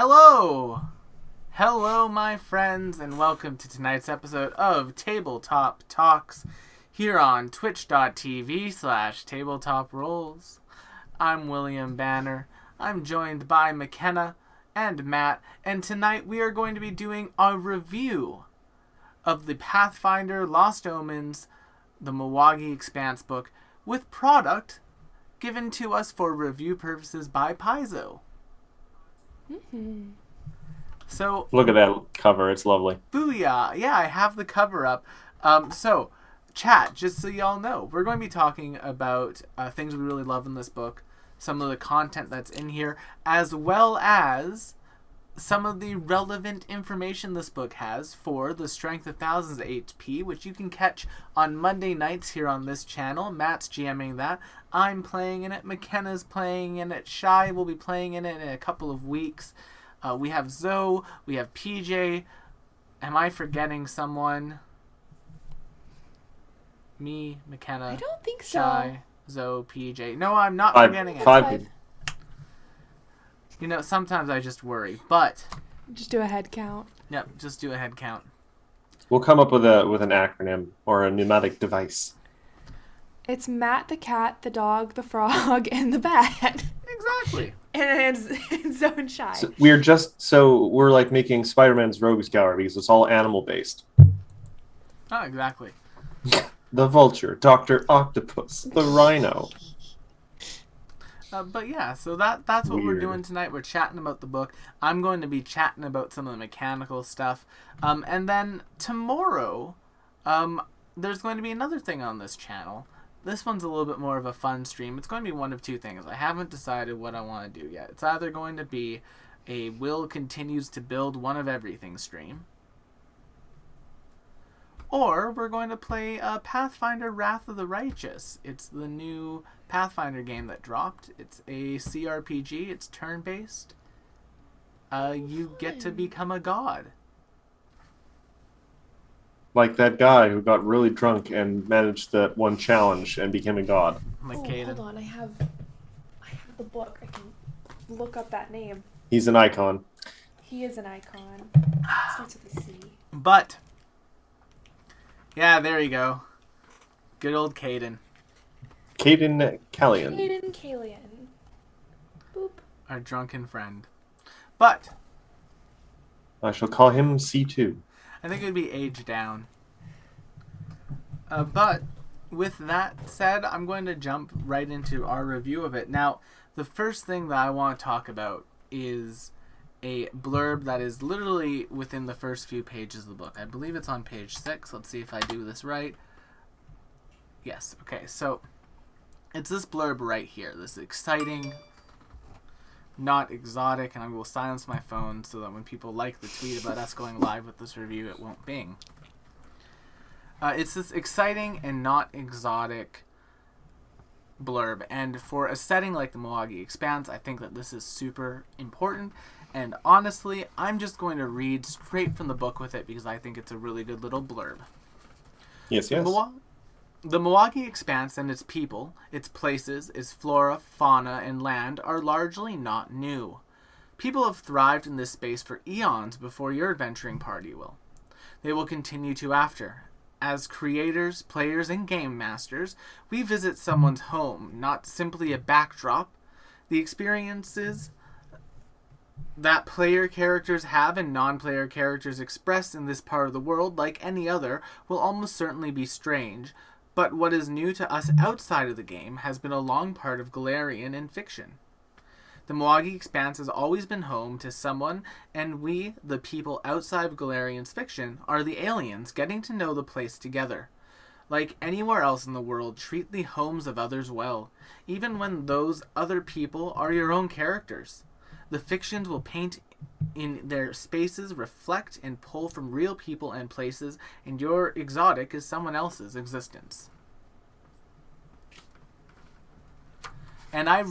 Hello! Hello, my friends, and welcome to tonight's episode of Tabletop Talks here on twitch.tv/tabletop rolls. I'm William Banner. I'm joined by McKenna and Matt, and tonight we are going to be doing a review of the Pathfinder Lost Omens, the Mawangi Expanse book, with product given to us for review purposes by Paizo. Mm-hmm. So Look at that cover. It's lovely. booyah! Yeah, I have the cover up. So, chat, just so y'all know, we're going to be talking about things we really love in this book, some of the content that's in here, as well as some of the relevant information this book has for the Strength of Thousands HP, which you can catch on Monday nights here on this channel. Matt's GMing that. I'm playing in it. McKenna's playing in it. Shai will be playing in it in a couple of weeks. We have Zoe. We have PJ. Am I forgetting someone? Me, McKenna. I don't think so. Shai, Zoe, PJ. No, I'm not Five, forgetting it. five people. You know, sometimes I just worry, but Just do a head count. yep, just do a head count. We'll come up with an acronym or a pneumatic device. It's Matt the cat, the dog, the frog, and the bat. Exactly. And Zoe and Shy. So we're like making Spider-Man's Rogues Gallery because it's all animal based. Oh, exactly. The vulture, Dr. Octopus, the rhino. But yeah, so that's what we're Weird. doing tonight. We're chatting about the book. I'm going to be chatting about some of the mechanical stuff. And then tomorrow, there's going to be another thing on this channel. This one's a little bit more of a fun stream. It's going to be one of two things. I haven't decided what I want to do yet. It's either going to be a Will continues to build one of everything stream, or we're going to play Pathfinder Wrath of the Righteous. It's the new Pathfinder game that dropped. It's a CRPG. It's turn-based. You get to become a god. Like that guy who got really drunk and managed that one challenge and became a god. Like Oh, Caden. hold on. I have the book. I can look up that name. He's an icon. He is an icon. Starts with a C. But, yeah, there you go. Good old Caden. Caden Callion. Aiden Kalian. Boop. Our drunken friend. But, I shall call him C2. I think it would be age down. But with that said, I'm going to jump right into our review of it. Now, the first thing that I want to talk about is a blurb that is literally within the first few pages of the book. I believe it's on page 6. Let's see if I do this right. Yes, okay, so it's this blurb right here. This exciting, not exotic, and I will silence my phone so that when people like the tweet about us going live with this review, it won't bing. It's this exciting and not exotic blurb, and for a setting like the Mawangi Expanse, I think that this is super important, and honestly, I'm just going to read straight from the book with it because I think it's a really good little blurb. Yes. The Mawangi Expanse and its people, its places, its flora, fauna, and land are largely not new. People have thrived in this space for eons before your adventuring party will. They will continue to after. As creators, players, and game masters, we visit someone's home, not simply a backdrop. The experiences that player characters have and non-player characters express in this part of the world, like any other, will almost certainly be strange. But what is new to us outside of the game has been a long part of Galarian in fiction. The Mawangi Expanse has always been home to someone, and we, the people outside of Galarian's fiction, are the aliens getting to know the place together. Like anywhere else in the world, treat the homes of others well, even when those other people are your own characters. The fictions will paint in their spaces, reflect and pull from real people and places, and your exotic is someone else's existence. And I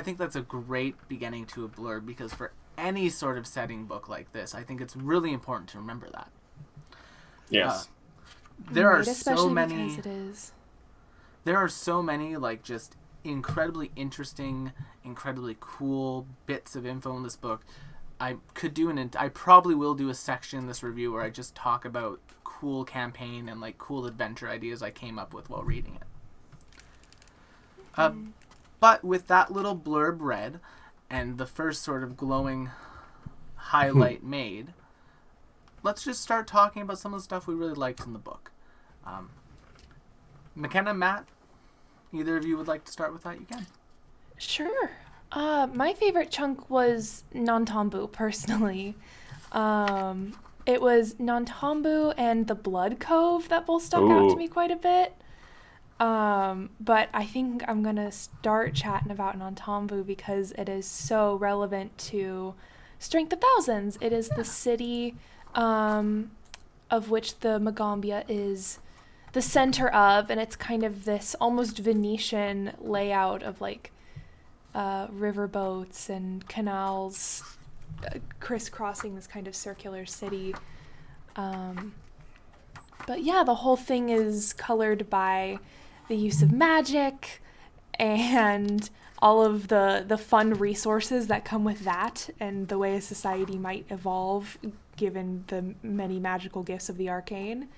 think that's a great beginning to a blurb, because for any sort of setting book like this, I think it's really important to remember that. Yes. There are especially so many. because it is. There are so many like just incredibly interesting, incredibly cool bits of info in this book. I could do I probably will do a section in this review where I just talk about cool campaign and like cool adventure ideas I came up with while reading it. But with that little blurb read and the first sort of glowing highlight made, let's just start talking about some of the stuff we really liked in the book. McKenna, Matt, either of you would like to start with that? You can. Sure. My favorite chunk was Nantambu, personally. It was Nantambu and the Blood Cove that both stuck out to me quite a bit. But I think I'm going to start chatting about Nantambu because it is so relevant to Strength of Thousands. It is the city of which the Magambia is the center of, and it's kind of this almost Venetian layout of like riverboats and canals crisscrossing this kind of circular city. But yeah, the whole thing is colored by the use of magic and all of the fun resources that come with that, and the way a society might evolve given the many magical gifts of the arcane.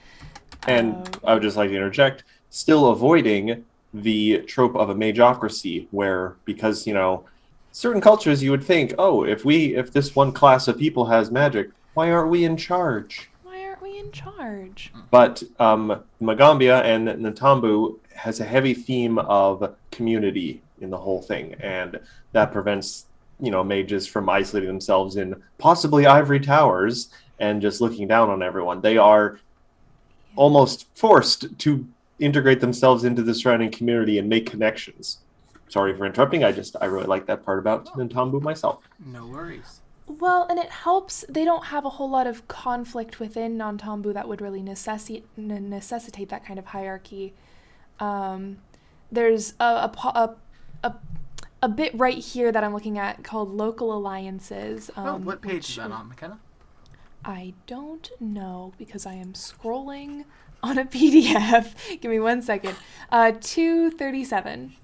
And I would just like to interject, still avoiding the trope of a magocracy, where, because, you know, certain cultures you would think, oh, if this one class of people has magic, why aren't we in charge? Why aren't we in charge? But Magambia and Nantambu has a heavy theme of community in the whole thing, and that prevents, you know, mages from isolating themselves in possibly ivory towers and just looking down on everyone. They are almost forced to integrate themselves into the surrounding community and make connections. Sorry for interrupting. I really like that part about Nantambu myself. No worries. Well, and it helps. They don't have a whole lot of conflict within Nantambu that would really necessitate that kind of hierarchy. There's a bit right here that I'm looking at called local alliances. What page is that on, McKenna? I don't know because I am scrolling on a PDF. Give me 1 second. 237.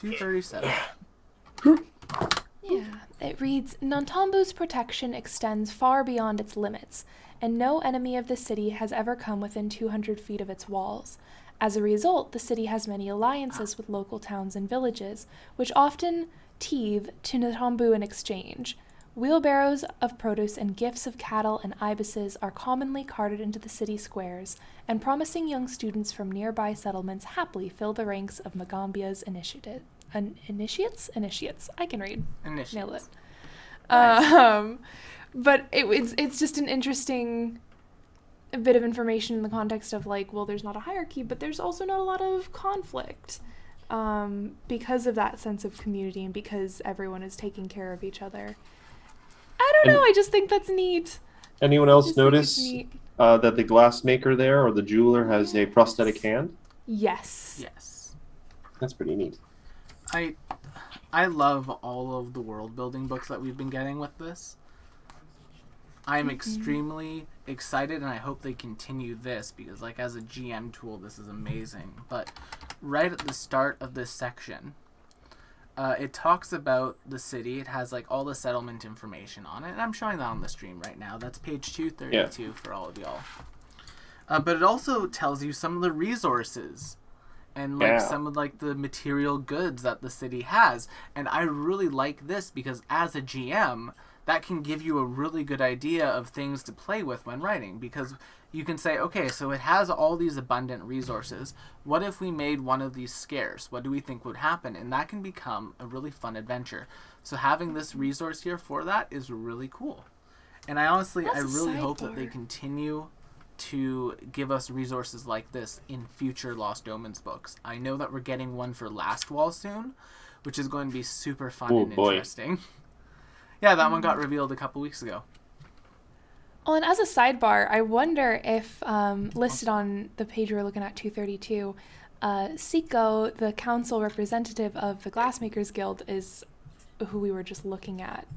237. Yeah. It reads, Nantambu's protection extends far beyond its limits, and no enemy of the city has ever come within 200 feet of its walls. As a result, the city has many alliances with local towns and villages, which often teethe to Nantambu in exchange. Wheelbarrows of produce and gifts of cattle and ibises are commonly carted into the city squares, and promising young students from nearby settlements happily fill the ranks of Magambia's initiates? I can read. Initiates. Nailed it. Nice. But it's just an interesting bit of information in the context of like, well, there's not a hierarchy, but there's also not a lot of conflict because of that sense of community and because everyone is taking care of each other. I don't know. I just think that's neat. Anyone else notice that the glassmaker there or the jeweler has a prosthetic hand? Yes. Yes. That's pretty neat. I love all of the world building books that we've been getting with this. I'm extremely excited, and I hope they continue this because, like, as a GM tool, this is amazing. But right at the start of this section, it talks about the city. It has like all the settlement information on it, and I'm showing that on the stream right now. That's page 232 for all of y'all. But it also tells you some of the resources and like some of like the material goods that the city has. And I really like this because as a GM, that can give you a really good idea of things to play with when writing, because you can say, okay, so it has all these abundant resources. What if we made one of these scarce? What do we think would happen? And that can become a really fun adventure. So having this resource here for that is really cool. And I really hope that they continue to give us resources like this in future Lost Omens books. I know that we're getting one for Last Wall soon, which is going to be super fun interesting. Yeah, that one got revealed a couple weeks ago. Well, and as a sidebar, I wonder if listed on the page we're looking at, 232, Siko, the council representative of the Glassmakers Guild, is who we were just looking at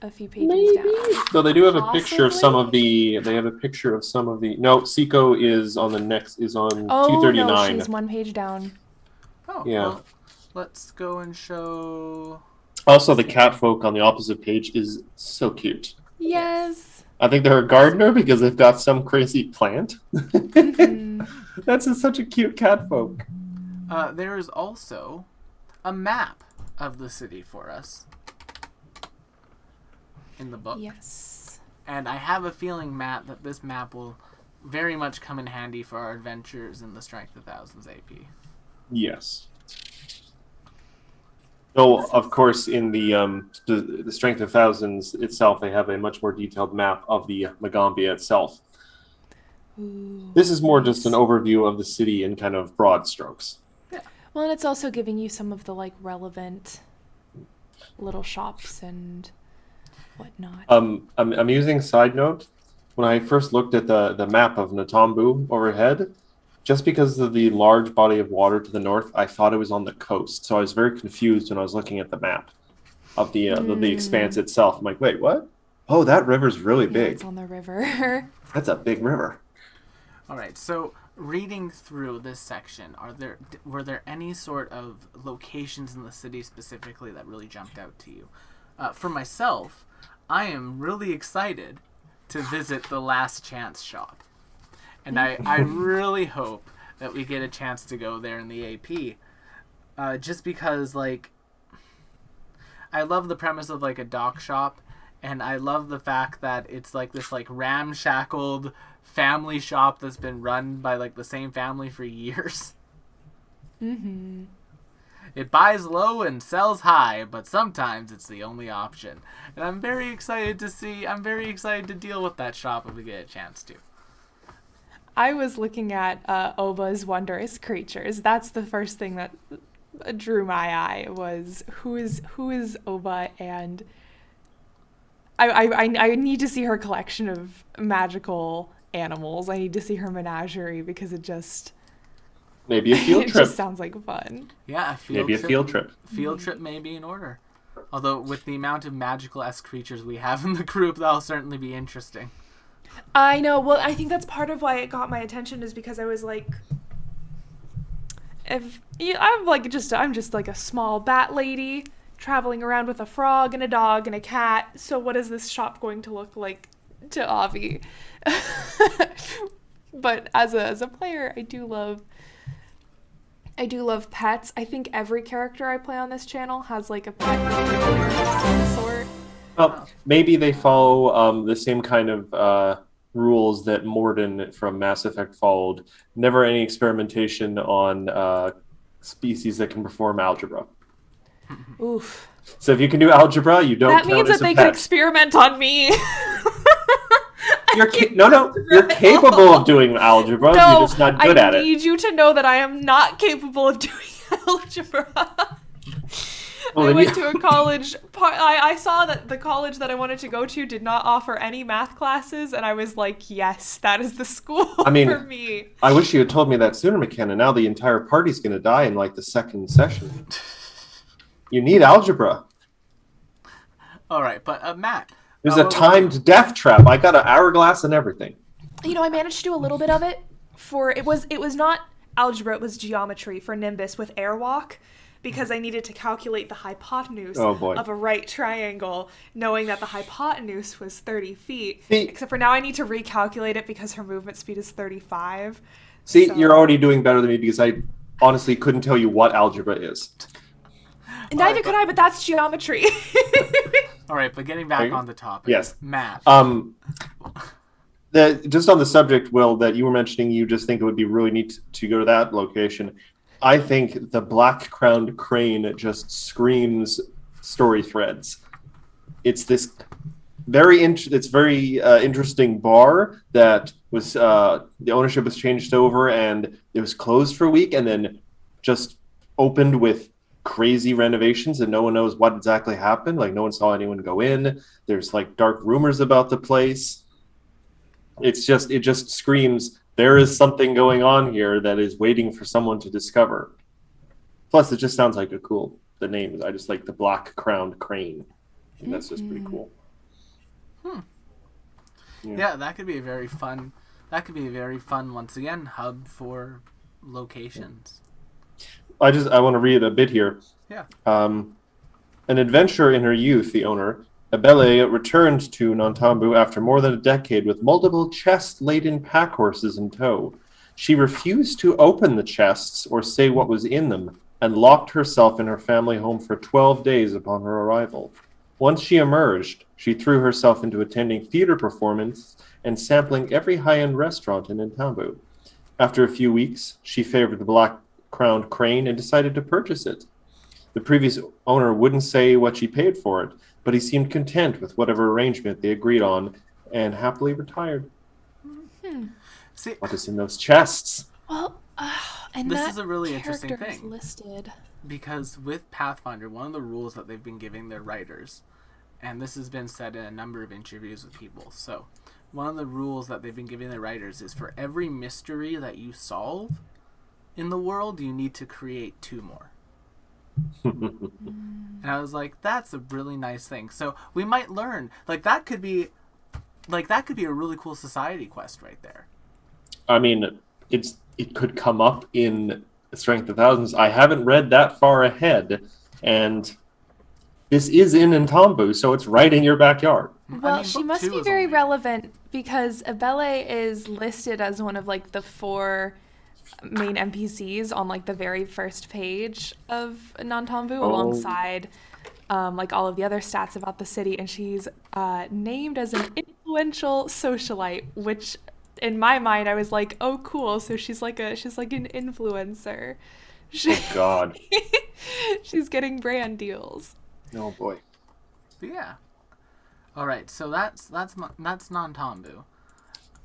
a few pages down. So they do have a picture of some of the. They have a picture of some of the. No, Siko is on 239. No, she's one page down. Oh, yeah. Well, let's go and show. Also, the catfolk on the opposite page is so cute. Yes. I think they're a gardener because they've got some crazy plant. Mhm. Such a cute cat folk. There is also a map of the city for us in the book. Yes. And I have a feeling, Matt, that this map will very much come in handy for our adventures in the Strength of Thousands AP. Yes. So, of course, in the Strength of Thousands itself, they have a much more detailed map of the Magambia itself. Ooh, This is more just an nice. overview of the city in kind of broad strokes. Well, and it's also giving you some of the like relevant little shops and whatnot. I'm amusing side note. When I first looked at the map of Natambu overhead, just because of the large body of water to the north, I thought it was on the coast. So I was very confused when I was looking at the map of the expanse itself. I'm like, wait, what? Oh, that river's really Yeah, it's big. on the river. That's a big river. All right, so reading through this section, were there any sort of locations in the city specifically that really jumped out to you? For myself, I am really excited to visit the Last Chance shop. And I really hope that we get a chance to go there in the AP. Just because, like, I love the premise of, like, a dock shop. And I love the fact that it's, like, this, like, ramshackled family shop that's been run by, like, the same family for years. Mm-hmm. It buys low and sells high, but sometimes it's the only option. And I'm very excited to deal with that shop if we get a chance to. I was looking at Oba's Wondrous Creatures. That's the first thing that drew my eye was who is Oba, and I need to see her collection of magical animals. I need to see her menagerie because it just Maybe a field it trip. just sounds like fun. Yeah, Maybe a field trip. Field trip may be in order. Although with the amount of magical-esque creatures we have in the group, that'll certainly be interesting. I know. Well, I think that's part of why it got my attention is because I was like, I'm just like a small bat lady traveling around with a frog and a dog and a cat. So what is this shop going to look like to Avi? But as a player, I do love pets. I think every character I play on this channel has like a pet of some sort. Well, maybe they follow the same kind of rules that Morden from Mass Effect followed. Never any experimentation on species that can perform algebra. Oof. So if you can do algebra, you don't That count means as that a they pet. could experiment on me. You're capable of doing algebra. No, You're just not good at I it. need you to know that I am not capable of doing algebra. Well, I then went to a college. I saw that the college that I wanted to go to did not offer any math classes, and I was like, yes, that is the school I mean, for me. I wish you had told me that sooner, McKenna. Now the entire party's going to die in like the second session. You need algebra. All right, but Matt. There's a timed death trap. I got an hourglass and everything. You know, I managed to do a little bit of it. It was not algebra, it was geometry for Nimbus with airwalk, because I needed to calculate the hypotenuse of a right triangle, knowing that the hypotenuse was 30 feet. Except for now I need to recalculate it because her movement speed is 35. See, you're already doing better than me because I honestly couldn't tell you what algebra is. Neither could I, but that's geometry. All right, but getting back on the topic. Yes. Matt. Just on the subject, Will, that you were mentioning, you just think it would be really neat to go to that location. I think the black-crowned crane just screams story threads. It's this very interesting bar that was the ownership was changed over and it was closed for a week and then just opened with crazy renovations and no one knows what exactly happened. Like no one saw anyone go in. There's like dark rumors about the place. It just screams there is something going on here that is waiting for someone to discover. Plus, it just sounds like the name. I just like the black crowned crane. And that's just pretty cool. Yeah, that could be a very fun. That could be a very fun, once again, hub for locations. I want to read a bit here. Yeah. An adventurer in her youth, the owner, Abele returned to Nantambu after more than a decade with multiple chest-laden pack horses in tow. She refused to open the chests or say what was in them, and locked herself in her family home for 12 days upon her arrival. Once she emerged, she threw herself into attending theater performances and sampling every high-end restaurant in Nantambu. After a few weeks, she favored the black-crowned crane and decided to purchase it. The previous owner wouldn't say what she paid for it, but he seemed content with whatever arrangement they agreed on and happily retired. See, What is in those chests? Well, and this that is a really interesting character is thing. listed. Because with Pathfinder, one of the rules that they've been giving their writers, and this has been said in a number of interviews with people, so one of the rules that they've been giving their writers is for every mystery that you solve in the world, you need to create 2 more. And I was like, that's a really nice thing. So we might learn, that could be a really cool society quest right there. I mean, it could come up in Strength of Thousands. I haven't read that far ahead, and this is in Ntambu, so it's right in your backyard. Well, she must be very relevant because Abele is listed as one of the 4 main NPCs on the very first page of Nantambu alongside all of the other stats about the city, and she's named as an influential socialite, which in my mind I was like, oh cool, so she's like an influencer. Oh God. She's getting brand deals. Oh boy. Yeah. All right, so that's Nantambu.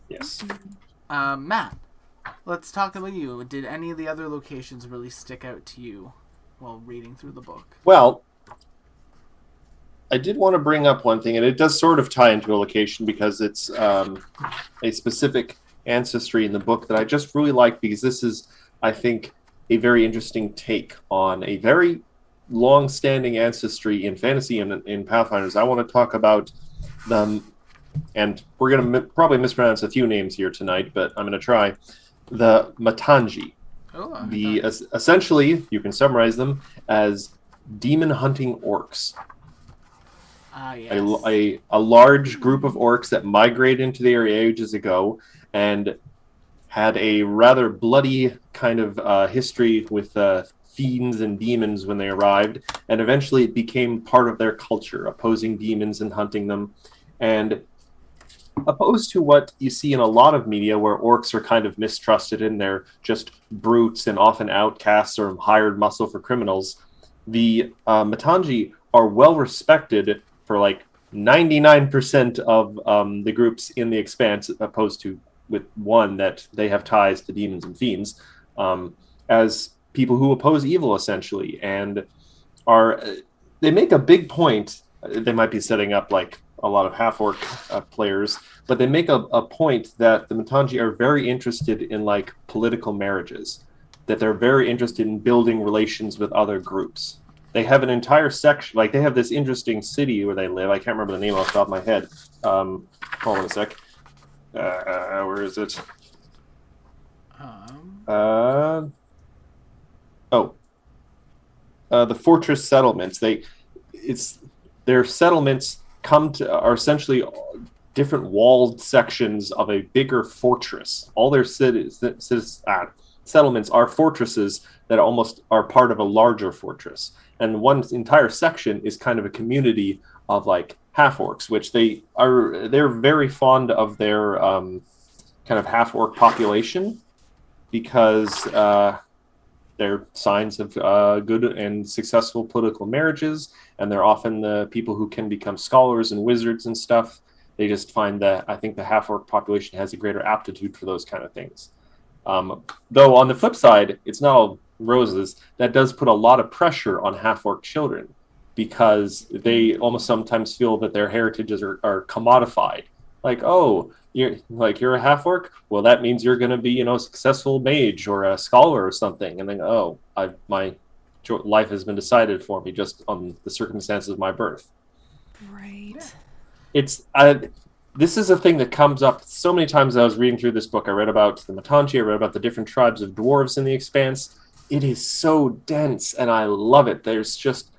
Yes. Matt, let's talk about you. Did any of the other locations really stick out to you while reading through the book? Well, I did want to bring up one thing, and it does sort of tie into a location because it's a specific ancestry in the book that I just really like, because this is, I think, a very interesting take on a very long-standing ancestry in fantasy and in Pathfinders. I want to talk about them, and we're going to probably mispronounce a few names here tonight, but I'm going to try. The Matangi. Essentially, you can summarize them as demon-hunting orcs. Yes. A large group of orcs that migrated into the area ages ago and had a rather bloody kind of history with fiends and demons when they arrived, and eventually it became part of their culture, opposing demons and hunting them. And opposed to what you see in a lot of media where orcs are kind of mistrusted and they're just brutes and often outcasts or hired muscle for criminals, the Matangi are well respected for 99% of the groups in the Expanse, opposed to with one that they have ties to demons and fiends, as people who oppose evil, essentially, and they make a big point. They might be setting up a lot of half-orc players, but they make a point that the Matangi are very interested in political marriages, that they're very interested in building relations with other groups. They have an entire section, they have this interesting city where they live. I can't remember the name off the top of my head. Hold on a sec. Where is it? The fortress settlements. Their settlements are essentially different walled sections of a bigger fortress. All their settlements are fortresses that almost are part of a larger fortress. And one entire section is kind of a community of half-orcs, which they're very fond of their kind of half-orc population, because they're signs of good and successful political marriages, and they're often the people who can become scholars and wizards and stuff. They just find that I think the half-orc population has a greater aptitude for those kind of things. Though on the flip side, it's not all roses. That does put a lot of pressure on half-orc children, because they almost sometimes feel that their heritages are commodified. You're a half-orc? Well, that means you're going to be, a successful mage or a scholar or something. And then, my life has been decided for me just on the circumstances of my birth. Right. This is a thing that comes up so many times as I was reading through this book. I read about the Matangi, I read about the different tribes of dwarves in the Expanse. It is so dense, and I love it. There's just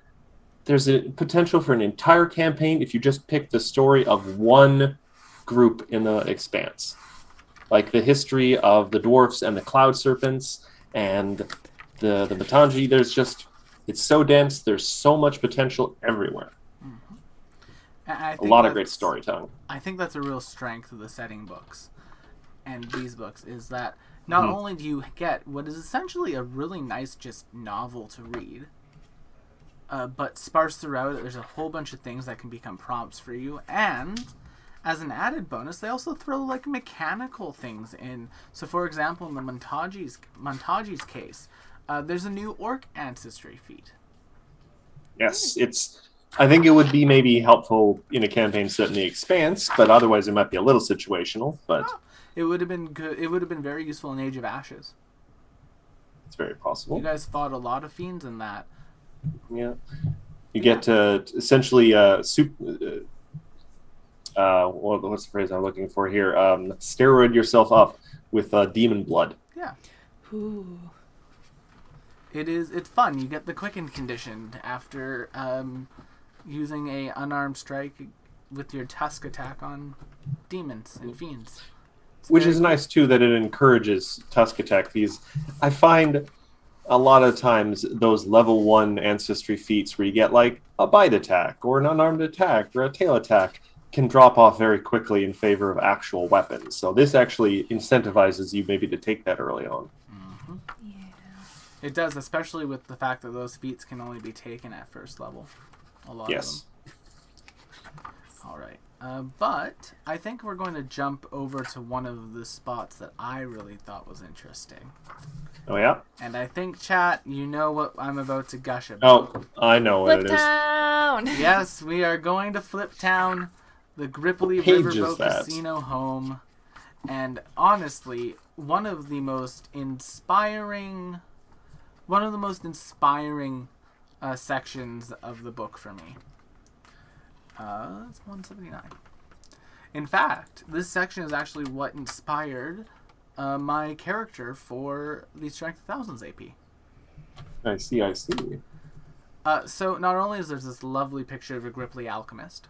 there's a potential for an entire campaign if you just pick the story of one group in the Expanse. Like the history of the dwarfs and the cloud serpents and the Matangi. It's so dense. There's so much potential everywhere. I A think lot of great storytelling. I think that's a real strength of the setting books and these books is that not only do you get what is essentially a really nice just novel to read, but sparse throughout, there's a whole bunch of things that can become prompts for you. And as an added bonus, they also throw like mechanical things in. So, for example, in the Montagi's case, there's a new orc ancestry feat. Yes, I think it would be maybe helpful in a campaign set in the Expanse, but otherwise it might be a little situational. But it would have been good. It would have been very useful in Age of Ashes. It's very possible. You guys fought a lot of fiends in that. Yeah, you get to essentially what's the phrase I'm looking for here? Steroid yourself up with demon blood. Yeah. Ooh. It's fun. You get the quickened condition after using a unarmed strike with your tusk attack on demons and fiends. Which is nice too that it encourages tusk attack. I find a lot of times those level 1 ancestry feats where you get like a bite attack or an unarmed attack or a tail attack can drop off very quickly in favor of actual weapons. So this actually incentivizes you maybe to take that early on. Yeah. It does, especially with the fact that those feats can only be taken at first level. A lot of them. All right. But I think we're going to jump over to one of the spots that I really thought was interesting. Oh, yeah? And I think, chat, you know what I'm about to gush about. Oh, I know what it is. Fliptown! Yes, we are going to Fliptown, the Gripply Riverboat Casino home. And honestly, one of the most inspiring sections of the book for me. It's 179. In fact, this section is actually what inspired my character for the Strength of Thousands AP. I see. So not only is there this lovely picture of a Gripply alchemist,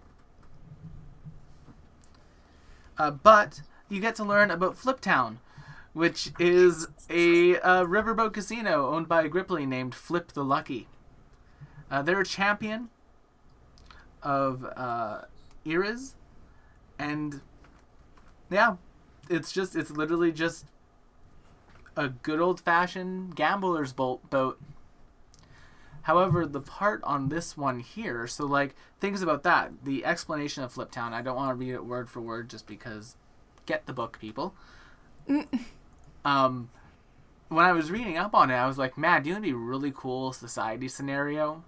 but you get to learn about Fliptown, which is a riverboat casino owned by a Gripply named Flip the Lucky. They're a champion of eras, and yeah, it's literally just a good old-fashioned gambler's boat. However, the part on this one here, so like things about that, the explanation of Fliptown, I don't want to read it word for word just because get the book, people. When I was reading up on it, I was like, man, do you know what'd be a really cool society scenario?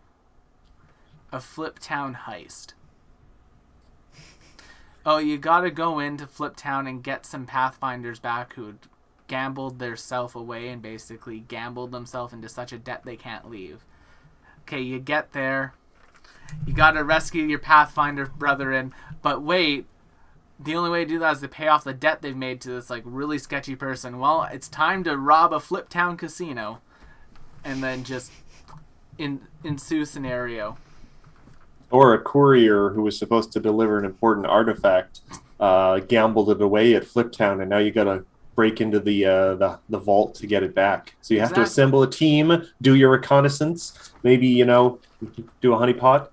A Fliptown heist. Oh, you gotta go into Fliptown and get some Pathfinders back who had gambled their self away and basically gambled themselves into such a debt they can't leave. Okay, you get there. You gotta rescue your Pathfinder brethren, but wait, the only way to do that is to pay off the debt they've made to this like really sketchy person. Well, it's time to rob a Fliptown casino, and then just ensue scenario. Or a courier who was supposed to deliver an important artifact gambled it away at Fliptown, and now you got to break into the vault to get it back. So you have to assemble a team, do your reconnaissance, maybe do a honeypot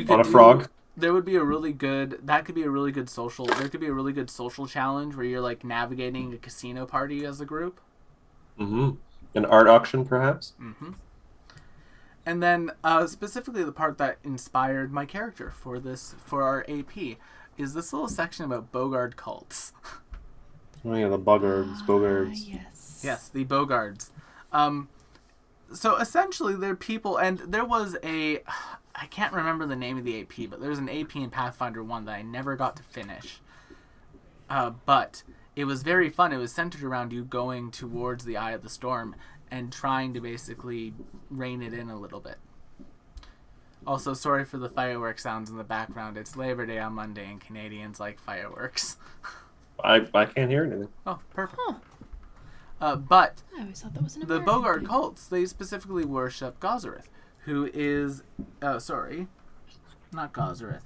on a frog. There would be a really good. That could be a really good social. There could be a really good social challenge where you're like navigating a casino party as a group. Mm-hmm. An art auction, perhaps. Mm-hmm. And then specifically the part that inspired my character for our AP is this little section about Bogard cults. Oh yeah, the Bogards. Yes. Yes, the Bogards. So essentially they're people, and there was I can't remember the name of the AP, but there was an AP in Pathfinder 1 that I never got to finish. But it was very fun. It was centered around you going towards the Eye of the Storm and trying to basically rein it in a little bit. Also, sorry for the fireworks sounds in the background. It's Labor Day on Monday, and Canadians like fireworks. I can't hear anything. Oh, perfect. Huh. But I always thought that was an the American Bogard thing. cults, they specifically worship Gozereth, who is, sorry, not Gozereth.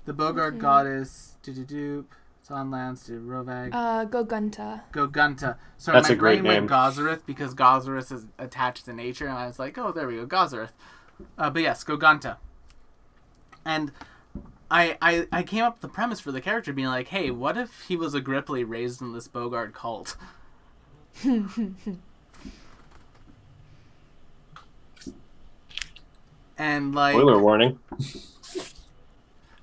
The Bogard goddess, it's on lands, Rovag. Gogunta. Gogunta. Sorry, That's my a great brain name. went Gozereth because Gozereth is attached to nature, and I was like, oh, there we go, Gozereth. But yes, Gogunta. And I came up with the premise for the character being like, hey, what if he was a Gripply raised in this Bogard cult? And like, Spoiler warning.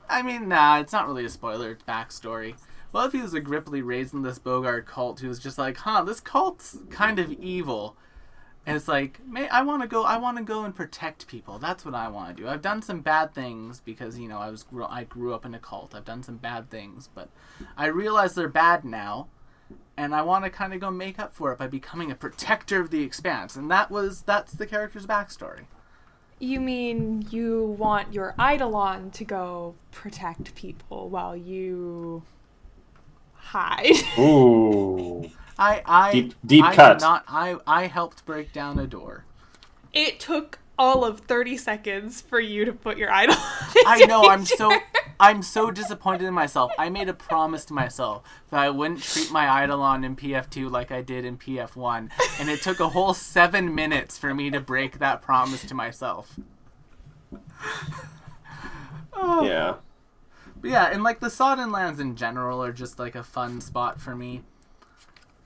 I mean, nah, it's not really a spoiler, it's backstory. What if he was a Gripply raised in this Bogard cult who was just like, this cult's kind of evil. And it's like, I want to go and protect people. That's what I want to do. I've done some bad things because, I grew up in a cult. I've done some bad things, but I realize they're bad now, and I want to kind of go make up for it by becoming a protector of the Expanse. And that's the character's backstory. You mean you want your Eidolon to go protect people while you hide? Ooh. I Deep I cut. Did not, I helped break down a door. It took all of 30 seconds for you to put your Eidolon I know, I'm so disappointed in myself. I made a promise to myself that I wouldn't treat my Eidolon in PF2 like I did in PF1, and it took a whole 7 minutes for me to break that promise to myself. Yeah. But yeah, and like the Sodden lands in general are just like a fun spot for me.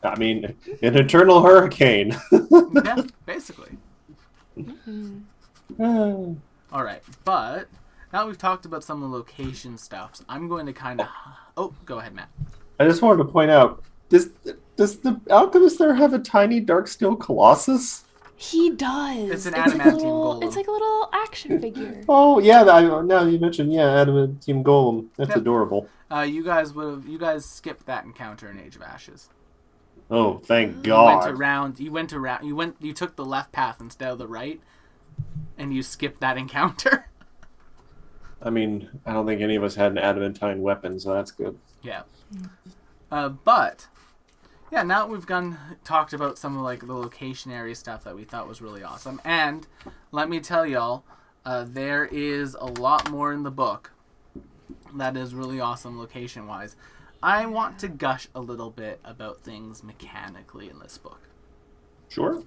I mean, an eternal hurricane. Yeah, basically. Oh, Alright, but now we've talked about some of the location stuffs. I'm going to kind of... Oh, go ahead, Matt. I just wanted to point out, does the alchemist there have a tiny dark steel colossus? He does. It's an like adamantium golem. It's like a little action figure. Oh yeah, now you mentioned adamantium golem. That's Yep. adorable. You guys skipped that encounter in Age of Ashes. Oh, thank You God. you took the left path instead of the right, and you skipped that encounter. I mean, I don't think any of us had an adamantine weapon, so that's good. Yeah. But yeah, now we've talked about some of like the locationary stuff that we thought was really awesome. And let me tell y'all, there is a lot more in the book that is really awesome location-wise. I want to gush a little bit about things mechanically in this book. Sure.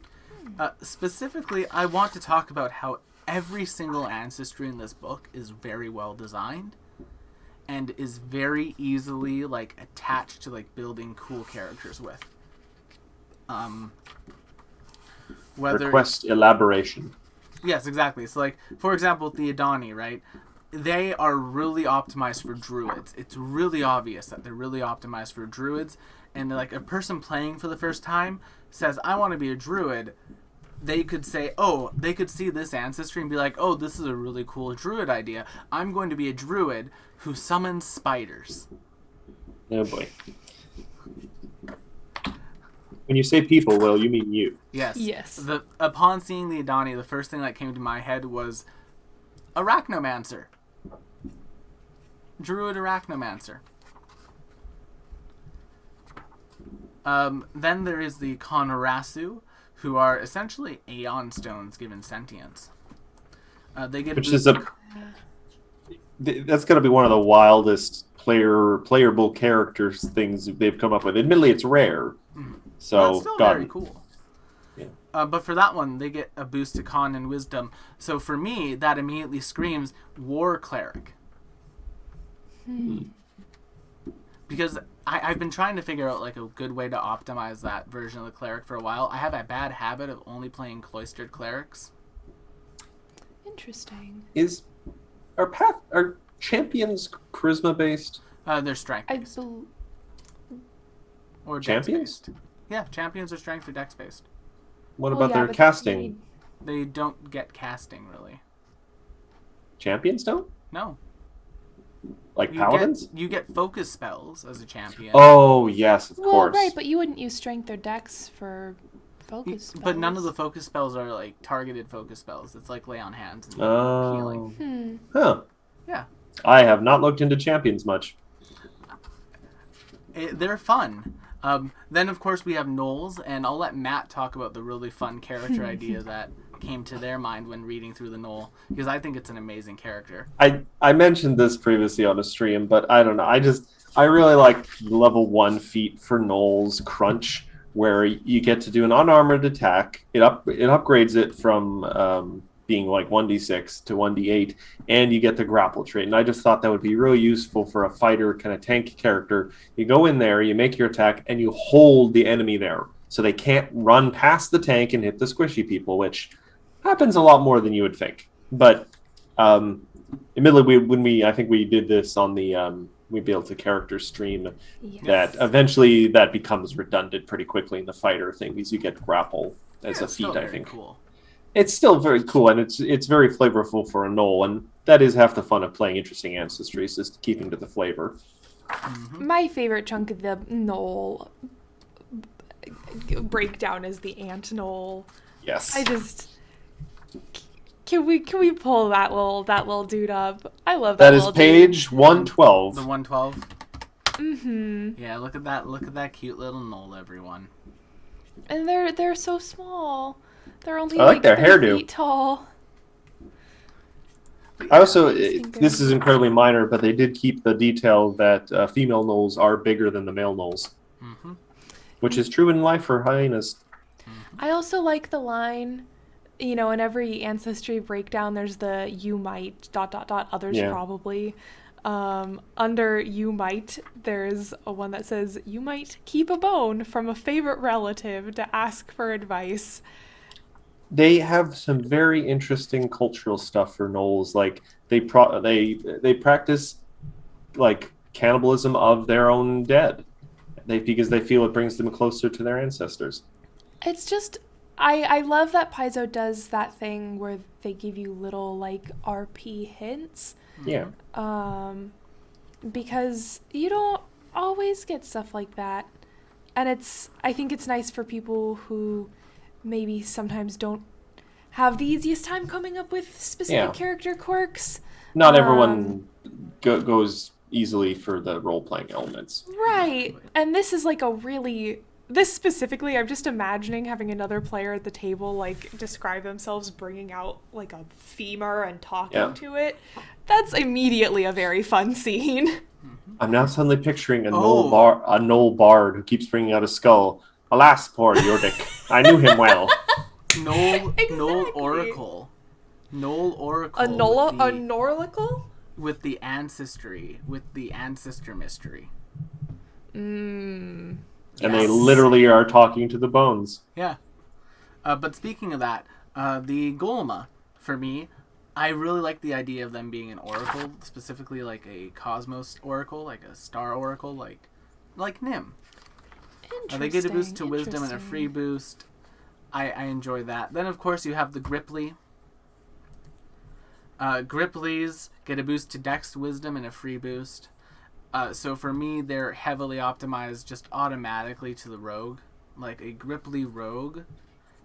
Specifically, I want to talk about how every single ancestry in this book is very well designed and is very easily like attached to like building cool characters with. Request elaboration. Yes, exactly. So like, for example, the Adani, right? They are really optimized for druids. It's really obvious that they're really optimized for druids. And like a person playing for the first time says, I want to be a druid. They could say, they could see this ancestry and be like, oh, this is a really cool druid idea. I'm going to be a druid who summons spiders. Oh boy. When you say people, Will, you mean you. Yes. Yes. Upon seeing the Adani, the first thing that came to my head was Arachnomancer. Druid Arachnomancer. Then there is the Konarasu, who are essentially Aeon Stones given sentience. They get Which is that's got to be one of the wildest playable characters things they've come up with. Admittedly, it's rare. So, well, it's still very cool. Yeah. But for that one, they get a boost to Con and Wisdom. So for me, that immediately screams War Cleric. Because I've been trying to figure out like a good way to optimize that version of the cleric for a while. I have a bad habit of only playing cloistered clerics. Interesting. Are champions charisma based? They're strength or Champions? dex-based. Yeah, champions are strength or dex based. What about their casting? They don't get casting really. Champions don't? No. Like paladins? You get focus spells as a champion. Oh yes, of course. Right, but you wouldn't use strength or dex for focus spells. But none of the focus spells are like targeted focus spells. It's like lay on hands and healing. Huh. Yeah. I have not looked into champions much. They're fun. Then, of course, we have Knowles, and I'll let Matt talk about the really fun character idea that came to their mind when reading through the Knoll, because I think it's an amazing character. I mentioned this previously on a stream, but I don't know. I really like level 1 feat for Knoll's Crunch, where you get to do an unarmored attack. It upgrades it from being like 1d6 to 1d8, and you get the grapple trait. And I just thought that would be really useful for a fighter kind of tank character. You go in there, you make your attack, and you hold the enemy there, so they can't run past the tank and hit the squishy people, which happens a lot more than you would think. But admittedly, I think we did this on the We Built a Character stream, Yes. that eventually that becomes redundant pretty quickly in the fighter thing, because you get grapple as a It's still feat, I very think. cool. It's still very cool, and it's very flavorful for a Knoll, and that is half the fun of playing interesting ancestries, is keeping to the flavor. My favorite chunk of the Knoll breakdown is the ant Knoll. Yes. I just can we pull that little dude up? I love that. That is little page 112. The 112. dude. Mm-hmm. Yeah, look at that cute little Knoll, everyone. And they're so small. They're only I like their 3 hairdo. feet tall. I also, Interesting this is incredibly minor, but they did keep the detail that female Knolls are bigger than the male Knolls, which is true in life for hyenas. I also like the line, in every ancestry breakdown, there's the "you might ... others Yeah. probably." Under "you might," there's a one that says, "You might keep a bone from a favorite relative to ask for advice." They have some very interesting cultural stuff for Knolls. Like they practice like cannibalism of their own dead, because they feel it brings them closer to their ancestors. It's just, I love that Paizo does that thing where they give you little like RP hints. Yeah. Because you don't always get stuff like that. And I think it's nice for people who maybe sometimes don't have the easiest time coming up with specific character quirks. Not everyone goes easily for the role-playing elements. Right. And this is like this specifically, I'm just imagining having another player at the table like describe themselves bringing out like a femur and talking to it. That's immediately a very fun scene. I'm now suddenly picturing a Knoll bard who keeps bringing out a skull. Alas, poor Yordik. I knew him well. Knoll Exactly. Oracle. Knoll Oracle. A Norlical? With the ancestry, with the ancestor mystery. Mm. And they literally are talking to the bones. Yeah. But speaking of that, the Golema, for me, I really like the idea of them being an oracle, specifically like a cosmos oracle, like a star oracle, like Nim. They get a boost to wisdom and a free boost. I enjoy that. Then, of course, you have the Gripply. Gripplies get a boost to Dex, Wisdom, and a free boost. So for me, they're heavily optimized just automatically to the Rogue. Like, a Gripply Rogue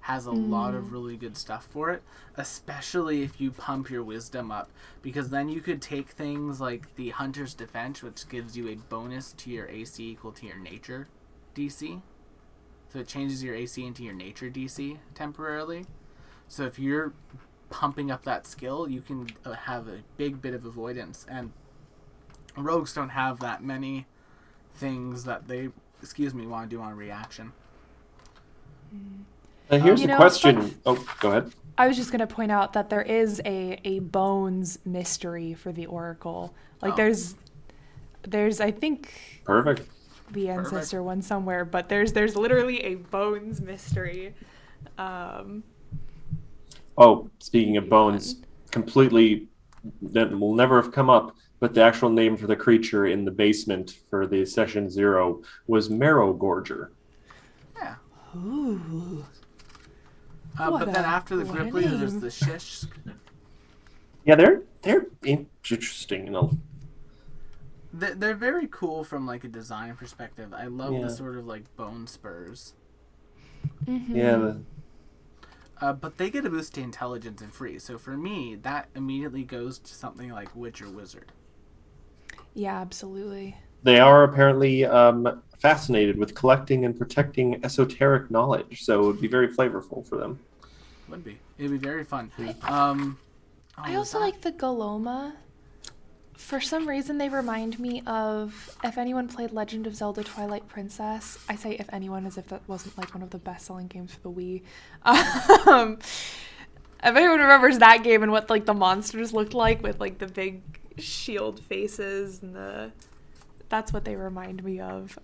has a lot of really good stuff for it, especially if you pump your Wisdom up, because then you could take things like the Hunter's Defense, which gives you a bonus to your AC equal to your Nature DC. So it changes your AC into your Nature DC temporarily. So if you're pumping up that skill, you can have a big bit of avoidance, and rogues don't have that many things that they want to do on reaction. Here's the question. Go ahead. I was just going to point out that there is a bones mystery for the Oracle. Like there's I think Perfect. the ancestor one somewhere, but there's literally a bones mystery. Speaking of bones, completely that will never have come up, but the actual name for the creature in the basement for the session 0 was Marrow Gorger. Yeah. Ooh. But then after the Gripply, there's the Shish. Yeah, they're interesting. They're very cool from like a design perspective. I love the sort of like bone spurs. Mm-hmm. Yeah. But they get a boost to intelligence and free. So for me, that immediately goes to something like Witch or Wizard. Yeah, absolutely. They are apparently fascinated with collecting and protecting esoteric knowledge, so it would be very flavorful for them. Would be. It'd be very fun. I also like the Galoma. For some reason, they remind me of, if anyone played Legend of Zelda Twilight Princess. I say if anyone as if that wasn't like one of the best-selling games for the Wii. If anyone remembers that game and what like the monsters looked like with like the big shield faces and that's what they remind me of.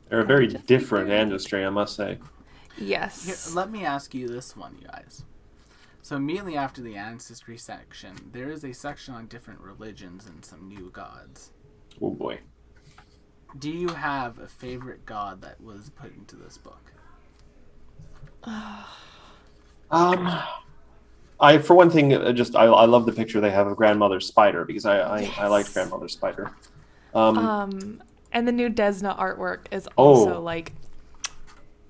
They're a very different industry, I must say. Yes. Here, let me ask you this one, you guys. So immediately after the ancestry section, there is a section on different religions and some new gods. Oh boy. Do you have a favorite god that was put into this book? I for one thing, I love the picture they have of Grandmother Spider because I liked Grandmother Spider. And the new Desna artwork is also like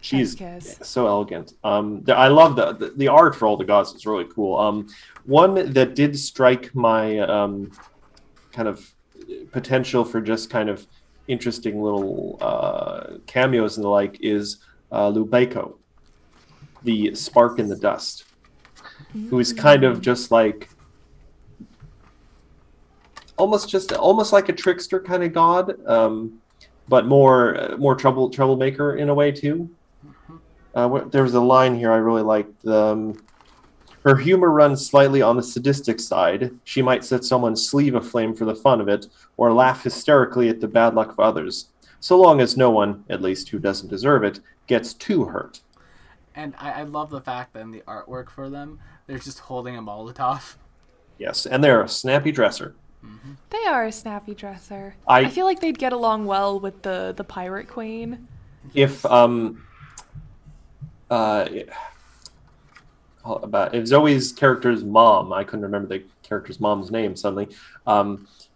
she's kiss. so elegant. I love the art for all the gods is really cool. One that did strike my kind of potential for just kind of interesting little cameos and the like is Lubeko, the spark in the dust, who is kind of just like almost like a trickster kind of god, but more troublemaker in a way too. There was a line here I really liked. Her humor runs slightly on the sadistic side. She might set someone's sleeve aflame for the fun of it, or laugh hysterically at the bad luck of others, so long as no one, at least who doesn't deserve it, gets too hurt. And I love the fact that in the artwork for them, they're just holding a Molotov. Yes, and they're a snappy dresser. Mm-hmm. They are a snappy dresser. I feel like they'd get along well with the pirate queen. If Zoe's character's mom, I couldn't remember the character's mom's name suddenly,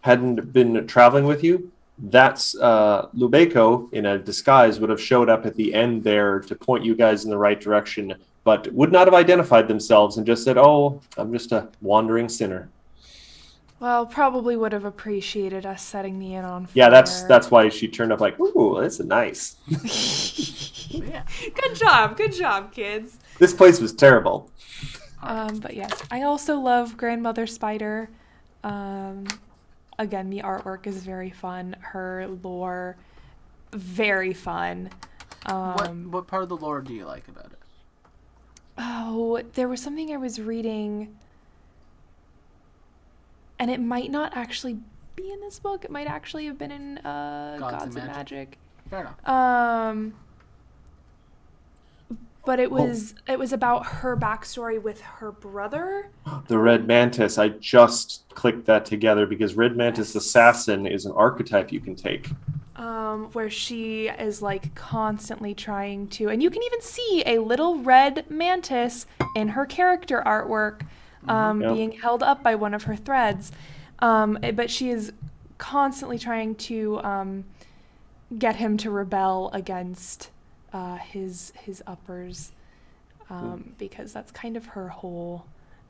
hadn't been traveling with you, that's Lubeko in a disguise would have showed up at the end there to point you guys in the right direction, but would not have identified themselves and just said, "Oh, I'm just a wandering sinner." Well, probably would have appreciated us setting the inn on fire. Yeah, that's why she turned up like, "Ooh, that's nice." Yeah. Good job, kids. This place was terrible. But yes, I also love Grandmother Spider. Again, the artwork is very fun. Her lore, very fun. What part of the lore do you like about it? Oh, there was something I was reading, and it might not actually be in this book. It might actually have been in Gods and Magic. Fair enough. But it was about her backstory with her brother. The Red Mantis. I just clicked that together because Red Mantis Assassin is an archetype you can take. Where she is like constantly trying to, and you can even see a little red mantis in her character artwork, being held up by one of her threads. But she is constantly trying to get him to rebel against his uppers, because that's kind of her whole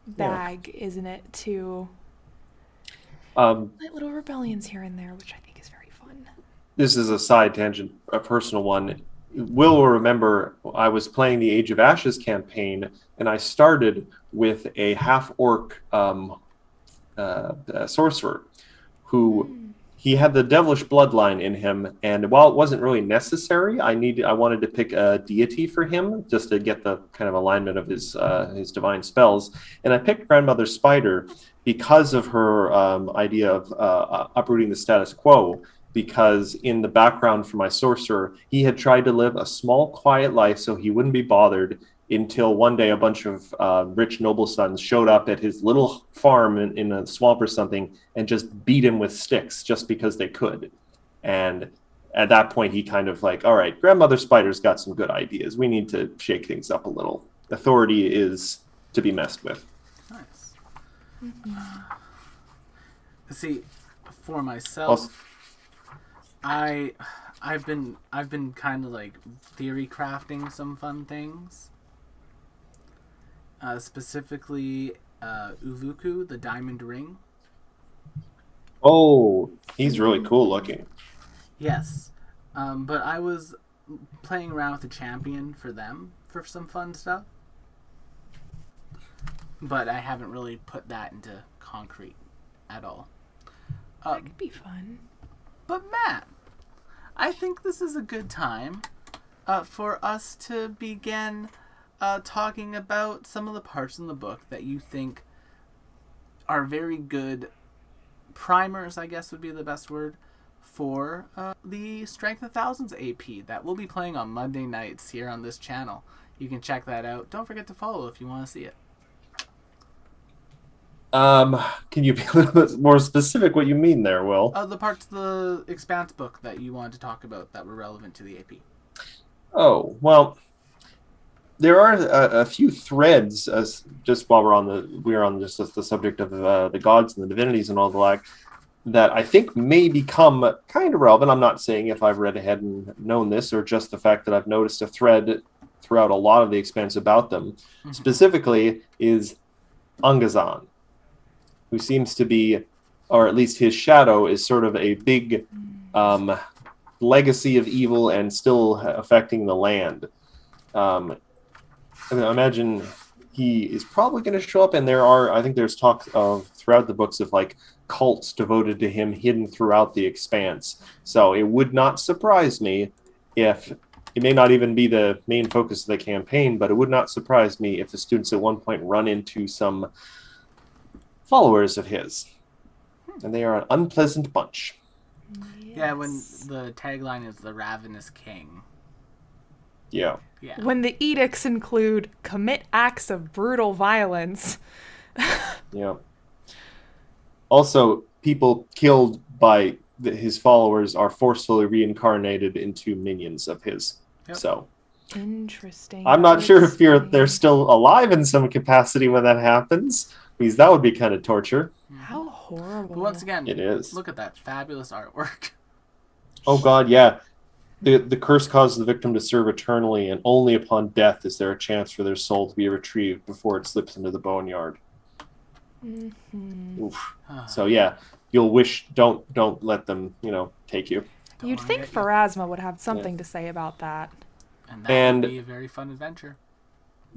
bag, isn't it? To little rebellions here and there, which I think is very fun. This is a side tangent, a personal one. Will remember I was playing the Age of Ashes campaign, and I started with a half-orc sorcerer who he had the devilish bloodline in him, and while it wasn't really necessary, I wanted to pick a deity for him just to get the kind of alignment of his divine spells, and I picked Grandmother Spider because of her idea of uprooting the status quo. Because in the background for my sorcerer, he had tried to live a small, quiet life so he wouldn't be bothered until one day a bunch of rich noble sons showed up at his little farm in a swamp or something and just beat him with sticks just because they could. And at that point, he kind of like, all right, Grandmother Spider's got some good ideas. We need to shake things up a little. Authority is to be messed with. Nice. See, for myself... I've been kind of like theory crafting some fun things. Specifically, Uvuku, the diamond ring. Oh, he's really cool looking. Yes, but I was playing around with the champion for them for some fun stuff. But I haven't really put that into concrete at all. That could be fun. But Matt, I think this is a good time for us to begin talking about some of the parts in the book that you think are very good primers, I guess would be the best word, for the Strength of Thousands AP that we'll be playing on Monday nights here on this channel. You can check that out. Don't forget to follow if you want to see it. Can you be a little bit more specific what you mean there, Will? The parts of the Expanse book that you wanted to talk about that were relevant to the AP. Oh, well, there are a few threads, just while we're on just the subject of the gods and the divinities and all the like, that I think may become kind of relevant. I'm not saying if I've read ahead and known this, or just the fact that I've noticed a thread throughout a lot of the Expanse about them. Mm-hmm. Specifically is Ungazan, who seems to be, or at least his shadow is sort of a big legacy of evil and still affecting the land. I imagine he is probably going to show up, and I think there's talk of throughout the books of like cults devoted to him hidden throughout the Expanse. So it would not surprise me if it may not even be the main focus of the campaign, but it would not surprise me if the students at one point run into some followers of his, and they are an unpleasant bunch. Yes. Yeah, when the tagline is the Ravenous King. Yeah. When the edicts include commit acts of brutal violence. Yeah. Also, people killed by his followers are forcefully reincarnated into minions of his. Yep. So interesting. I'm not sure if they're still alive in some capacity when that happens, because that would be kind of torture. How horrible. But once again, it is. Look at that fabulous artwork. Oh God, yeah. The curse causes the victim to serve eternally, and only upon death is there a chance for their soul to be retrieved before it slips into the boneyard. Mm-hmm. Oof. So yeah, you'll wish don't let them take you. You'd think Pharasma would have something to say about that. And that would be a very fun adventure.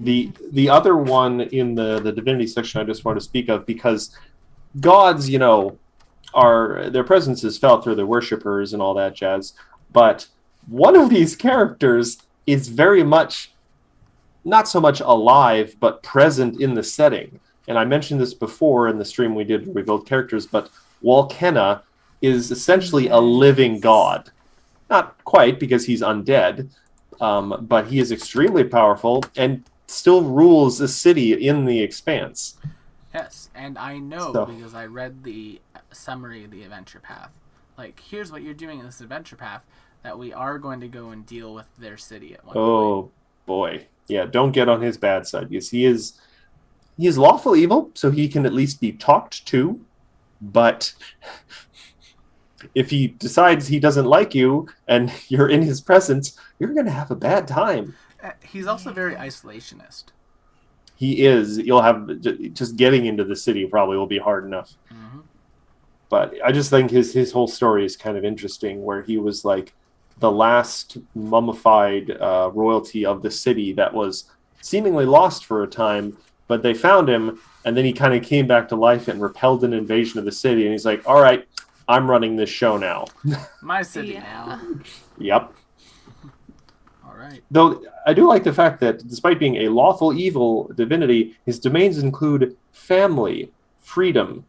The other one in the divinity section I just want to speak of, because gods, are their presence is felt through their worshippers and all that jazz, but one of these characters is very much not so much alive, but present in the setting. And I mentioned this before in the stream we did where we built characters, but Walkenna is essentially a living god. Not quite, because he's undead, but he is extremely powerful and still rules a city in the Expanse. Yes, and I know because I read the summary of the adventure path. Like, here's what you're doing in this adventure path, that we are going to go and deal with their city at one point. Oh, boy. Yeah, don't get on his bad side, because he is lawful evil, so he can at least be talked to, but if he decides he doesn't like you and you're in his presence, you're going to have a bad time. He's also very isolationist. He is. You'll have just getting into the city probably will be hard enough. Mm-hmm. But I just think his whole story is kind of interesting, where he was like the last mummified royalty of the city that was seemingly lost for a time, but they found him, and then he kind of came back to life and repelled an invasion of the city, and he's like, all right, I'm running this show now. My city now. Yep. All right. Though I do like the fact that despite being a lawful evil divinity, his domains include family, freedom.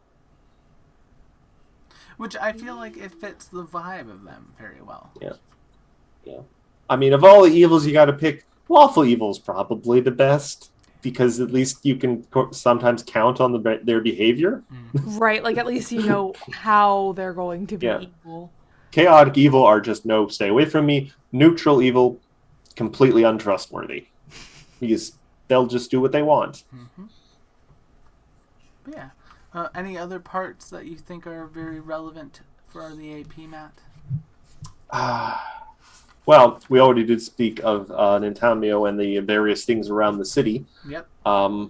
Which I feel like it fits the vibe of them very well. Yeah. Yeah. I mean, of all the evils you got to pick, lawful evil is probably the best, because at least you can sometimes count on their behavior. Right, like at least you know how they're going to be evil. Chaotic evil are just no, stay away from me. Neutral evil, completely untrustworthy, because they'll just do what they want. Mm-hmm. Yeah. Any other parts that you think are very relevant for the AP, Matt? Well, we already did speak of Nintamio and the various things around the city. Yep. Trying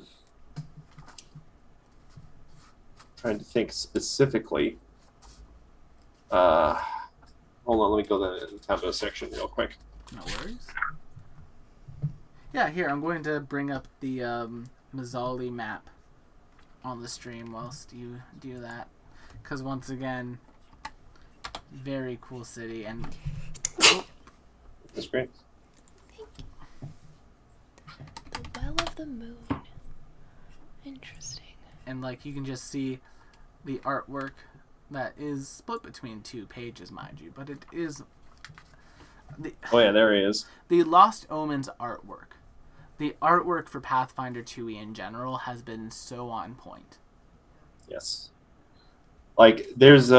to think specifically. Hold on, let me go to the Nintamio section real quick. No worries. Yeah, here, I'm going to bring up the Mazzali map on the stream whilst you do that. Because once again, very cool city. And That's great. The Well of the Moon. Interesting. And like you can just see the artwork that is split between 2 pages, mind you. But it is... Oh yeah, there he is. The Lost Omens artwork. The artwork for Pathfinder 2e in general has been so on point. Yes. Like, there's,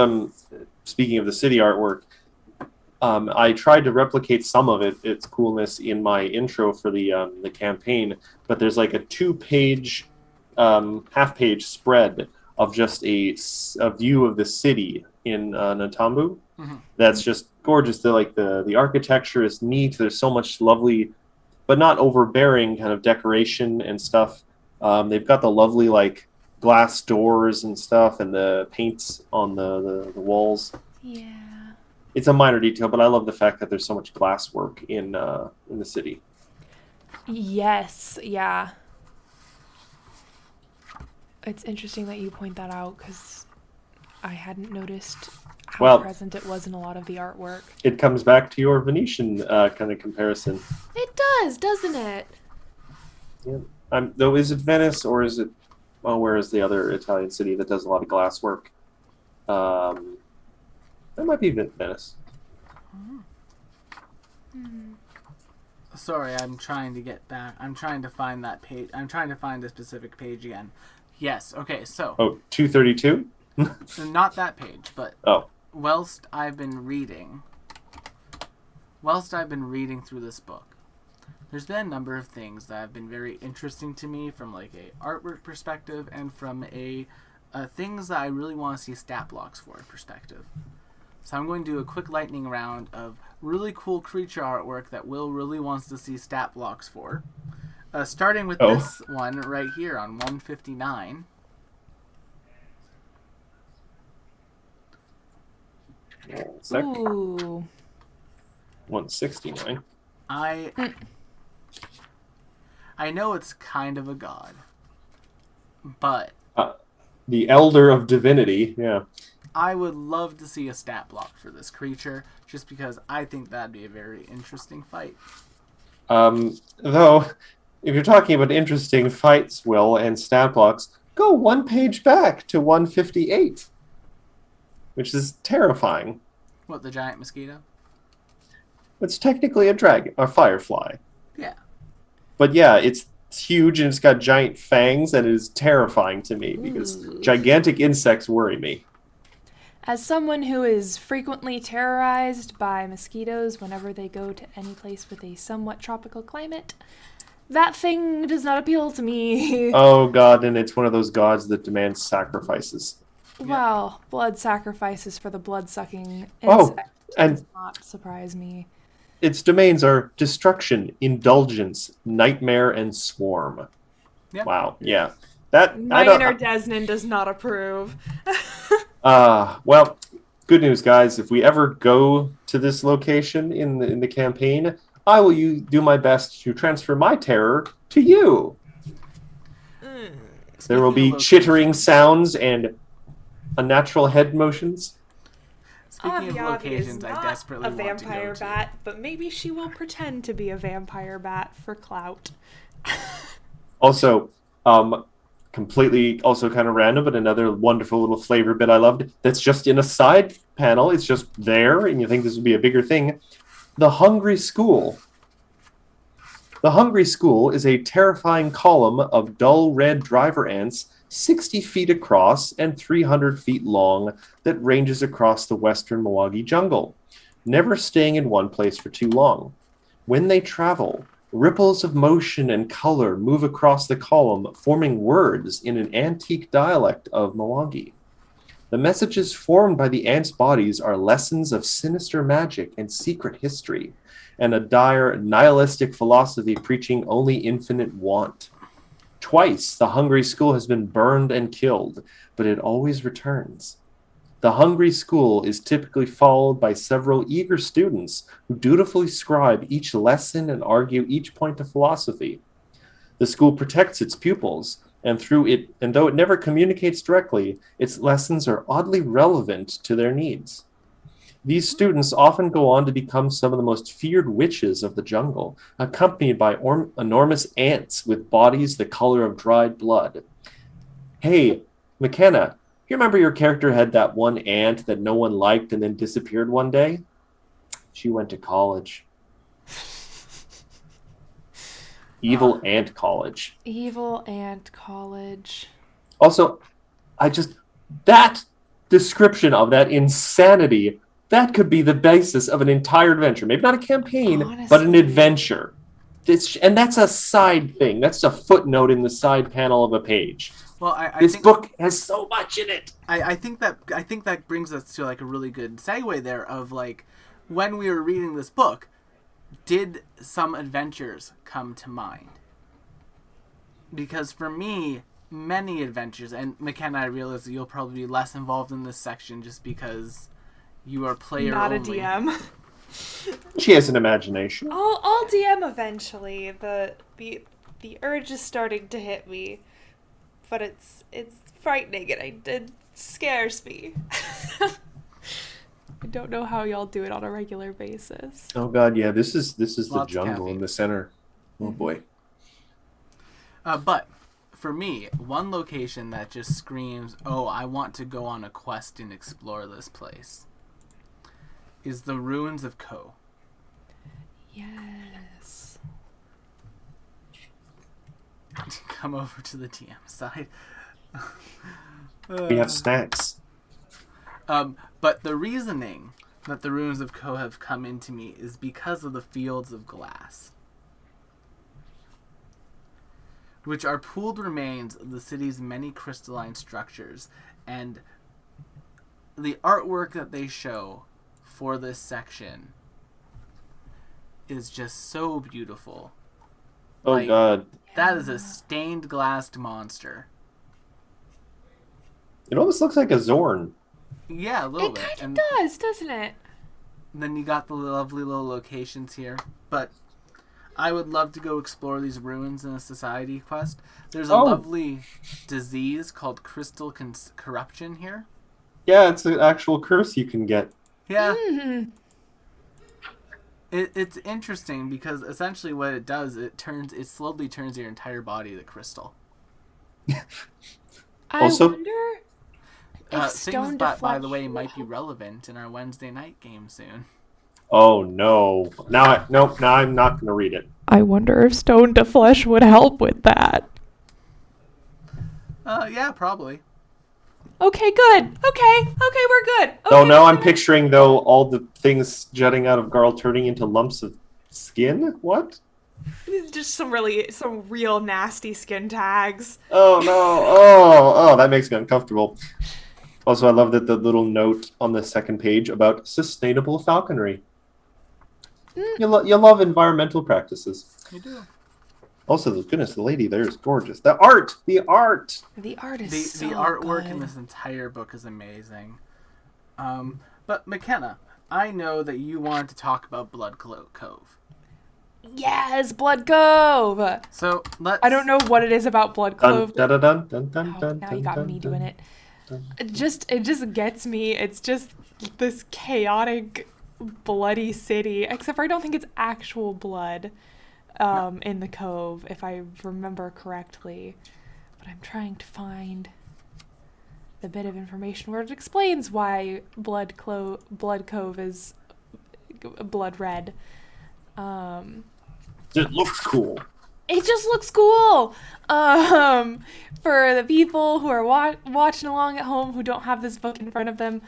speaking of the city artwork, I tried to replicate some of its coolness in my intro for the campaign, but there's like a 2-page, half-page spread of just a view of the city in Natambu. Mm-hmm. That's just gorgeous. The architecture is neat. There's so much lovely, but not overbearing kind of decoration and stuff. They've got the lovely like glass doors and stuff, and the paints on the walls. Yeah. It's a minor detail, but I love the fact that there's so much glass work in the city. Yes. Yeah. It's interesting that you point that out because I hadn't noticed how present it was in a lot of the artwork. It comes back to your Venetian kind of comparison. It does, doesn't it? Yeah. Though, is it Venice or is it? Well, where is the other Italian city that does a lot of glass work? That might be Venice. Sorry, I'm trying to get back. I'm trying to find that page. I'm trying to find a specific page again. Yes, okay, so... Oh, 232? Not that page, but... Oh. Whilst I've been reading through this book, there's been a number of things that have been very interesting to me from like a artwork perspective and from a things that I really want to see stat blocks for perspective. So I'm going to do a quick lightning round of really cool creature artwork that Will really wants to see stat blocks for. Starting with this one right here on 159. Ooh. 169. I know it's kind of a god, but the Elder of Divinity, yeah. I would love to see a stat block for this creature, just because I think that'd be a very interesting fight. Though, if you're talking about interesting fights, Will, and stat blocks, go 1 page back to 158, which is terrifying. What, the giant mosquito? It's technically a dragon, or firefly. Yeah. But yeah, it's huge and it's got giant fangs, and it is terrifying to me because gigantic insects worry me. As someone who is frequently terrorized by mosquitoes whenever they go to any place with a somewhat tropical climate, that thing does not appeal to me. Oh god, and it's one of those gods that demands sacrifices. Well, blood sacrifices for the blood-sucking Oh, insect and does not surprise me. its domains are destruction, indulgence, nightmare, and swarm. Yep. Wow, yeah. That My inner Desnan does not approve. Well, good news, guys. If we ever go to this location in the campaign, I will do my best to transfer my terror to you. There will be chittering sounds and unnatural head motions. Speaking of locations, I desperately a want to go vampire to. bat, but maybe she will pretend to be a vampire bat for clout. Also, completely also kind of random, but another wonderful little flavor bit I loved that's just in a side panel. It's just there, and you think this would be a bigger thing. The Hungry School. The Hungry School is a terrifying column of dull red driver ants 60 feet across and 300 feet long that ranges across the western Mawangi jungle, never staying in one place for too long. When they travel, ripples of motion and color move across the column, forming words in an antique dialect of Mawangi. The messages formed by the ants' bodies are lessons of sinister magic and secret history, and a dire, nihilistic philosophy preaching only infinite want. Twice, the Hungry School has been burned and killed, but it always returns. The hungry school is typically followed by several eager students who dutifully scribe each lesson and argue each point of philosophy. The school protects its pupils, and though it never communicates directly, its lessons are oddly relevant to their needs. These students often go on to become some of the most feared witches of the jungle, accompanied by enormous ants with bodies the color of dried blood. Hey, McKenna, you remember your character had that one ant that no one liked and then disappeared one day? She went to college. Evil Ant College. Evil Ant College. Also, that description of that insanity, that could be the basis of an entire adventure. Maybe not a campaign, but an Honestly. adventure. And that's a side thing. That's a footnote in the side panel of a page. Well, I This think book has so much in it. I think that brings us to like a really good segue there of like when we were reading this book, did some adventures come to mind? Because for me, many adventures, and McKenna, I realize that you'll probably be less involved in this section just because you are player Not only. a DM. She has an imagination. I'll DM eventually. The urge is starting to hit me, but it's frightening and it scares me. I don't know how y'all do it on a regular basis. Oh god, yeah, this is the Lots of jungle caffeine. in the center. Oh boy. But for me, one location that just screams, "Oh, I want to go on a quest and explore this place," is the ruins of Ko. Yes. Come over to the DM side. We have snacks. But the reasoning that the ruins of Ko have come into me is because of the fields of glass, which are pooled remains of the city's many crystalline structures, and the artwork that they show for this section is just so beautiful. Oh Like, god. That is a stained glassed monster. It almost looks like a Zorn. Yeah, a little It bit. kind And of does, doesn't it? then you got the lovely little locations here. But I would love to go explore these ruins in a society quest. There's a lovely disease called crystal corruption here. Yeah, it's an actual curse you can get. Yeah. Mm-hmm. It's interesting because essentially what it does, it slowly turns your entire body to crystal. Also- I wonder if Things, stone by the way, deflection might be relevant in our Wednesday night game soon. Oh no. Now I'm not going to read it. I wonder if stone to flesh would help with that. Yeah, probably. Okay, good. Okay, we're good. Okay, Oh no, we're I'm good. picturing though all the things jutting out of Garl turning into lumps of skin. What? Just some real nasty skin tags. Oh no. Oh, that makes me uncomfortable. Also, I love that the little note on the second page about sustainable falconry. You love environmental practices. You do. Also, goodness, the lady there is gorgeous. The art. The art is The artwork in this entire book is amazing. But McKenna, I know that you wanted to talk about Blood Cove. Yes, Blood Cove. So let's. I don't know what it is about Blood Dun, Cove. dun, dun, dun, dun, dun, Oh, dun, now you got dun, me dun, doing it. dun. It just gets me. It's just this chaotic, bloody city. Except for I don't think it's actual blood in the cove, if I remember correctly. But I'm trying to find the bit of information where it explains why Blood Cove is blood red. It looks cool. It just looks cool. For the people who are watching along at home who don't have this book in front of them,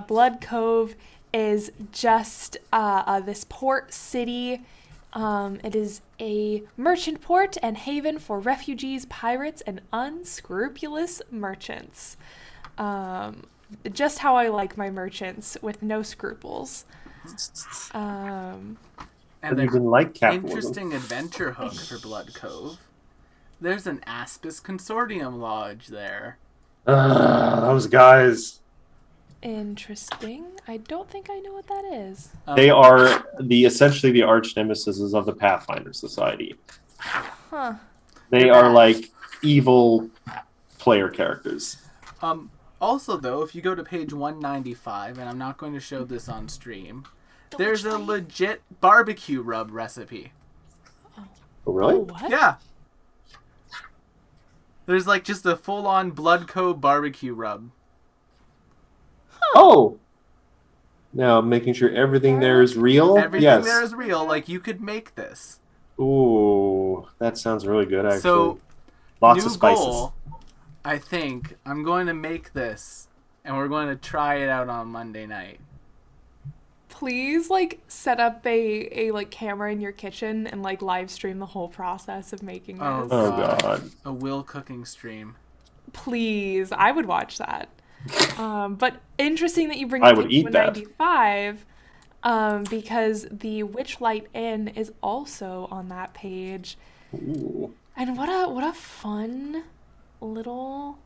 Blood Cove is just this port city. It is a merchant port and haven for refugees, pirates, and unscrupulous merchants. Just how I like my merchants, with no scruples. And even like capitalism. Interesting adventure hook for Blood Cove. There's an Aspis Consortium Lodge there. Those guys. Interesting. I don't think I know what that is. They are essentially the arch nemesis of the Pathfinder Society. Huh. They They're are bad. like evil player characters. Also, though, if you go to page 195, and I'm not going to show this on stream, The there's a witch legit barbecue rub recipe. Oh, Oh, really? what? Yeah. There's like just a full-on Blood Cove barbecue rub. Oh! Now, making sure everything there is real? Everything Yes. there is real. Like, you could make this. Ooh, that sounds really good, actually. So, Lots new of spices. goal, I think, I'm going to make this, and we're going to try it out on Monday night. Please, like, set up a like camera in your kitchen and like live stream the whole process of making this. Oh, Oh, God. A Will cooking stream. Please, I would watch that. But interesting that you bring I up would page eat that. 195, because the Witchlight Inn is also on that page. Ooh. And what a fun little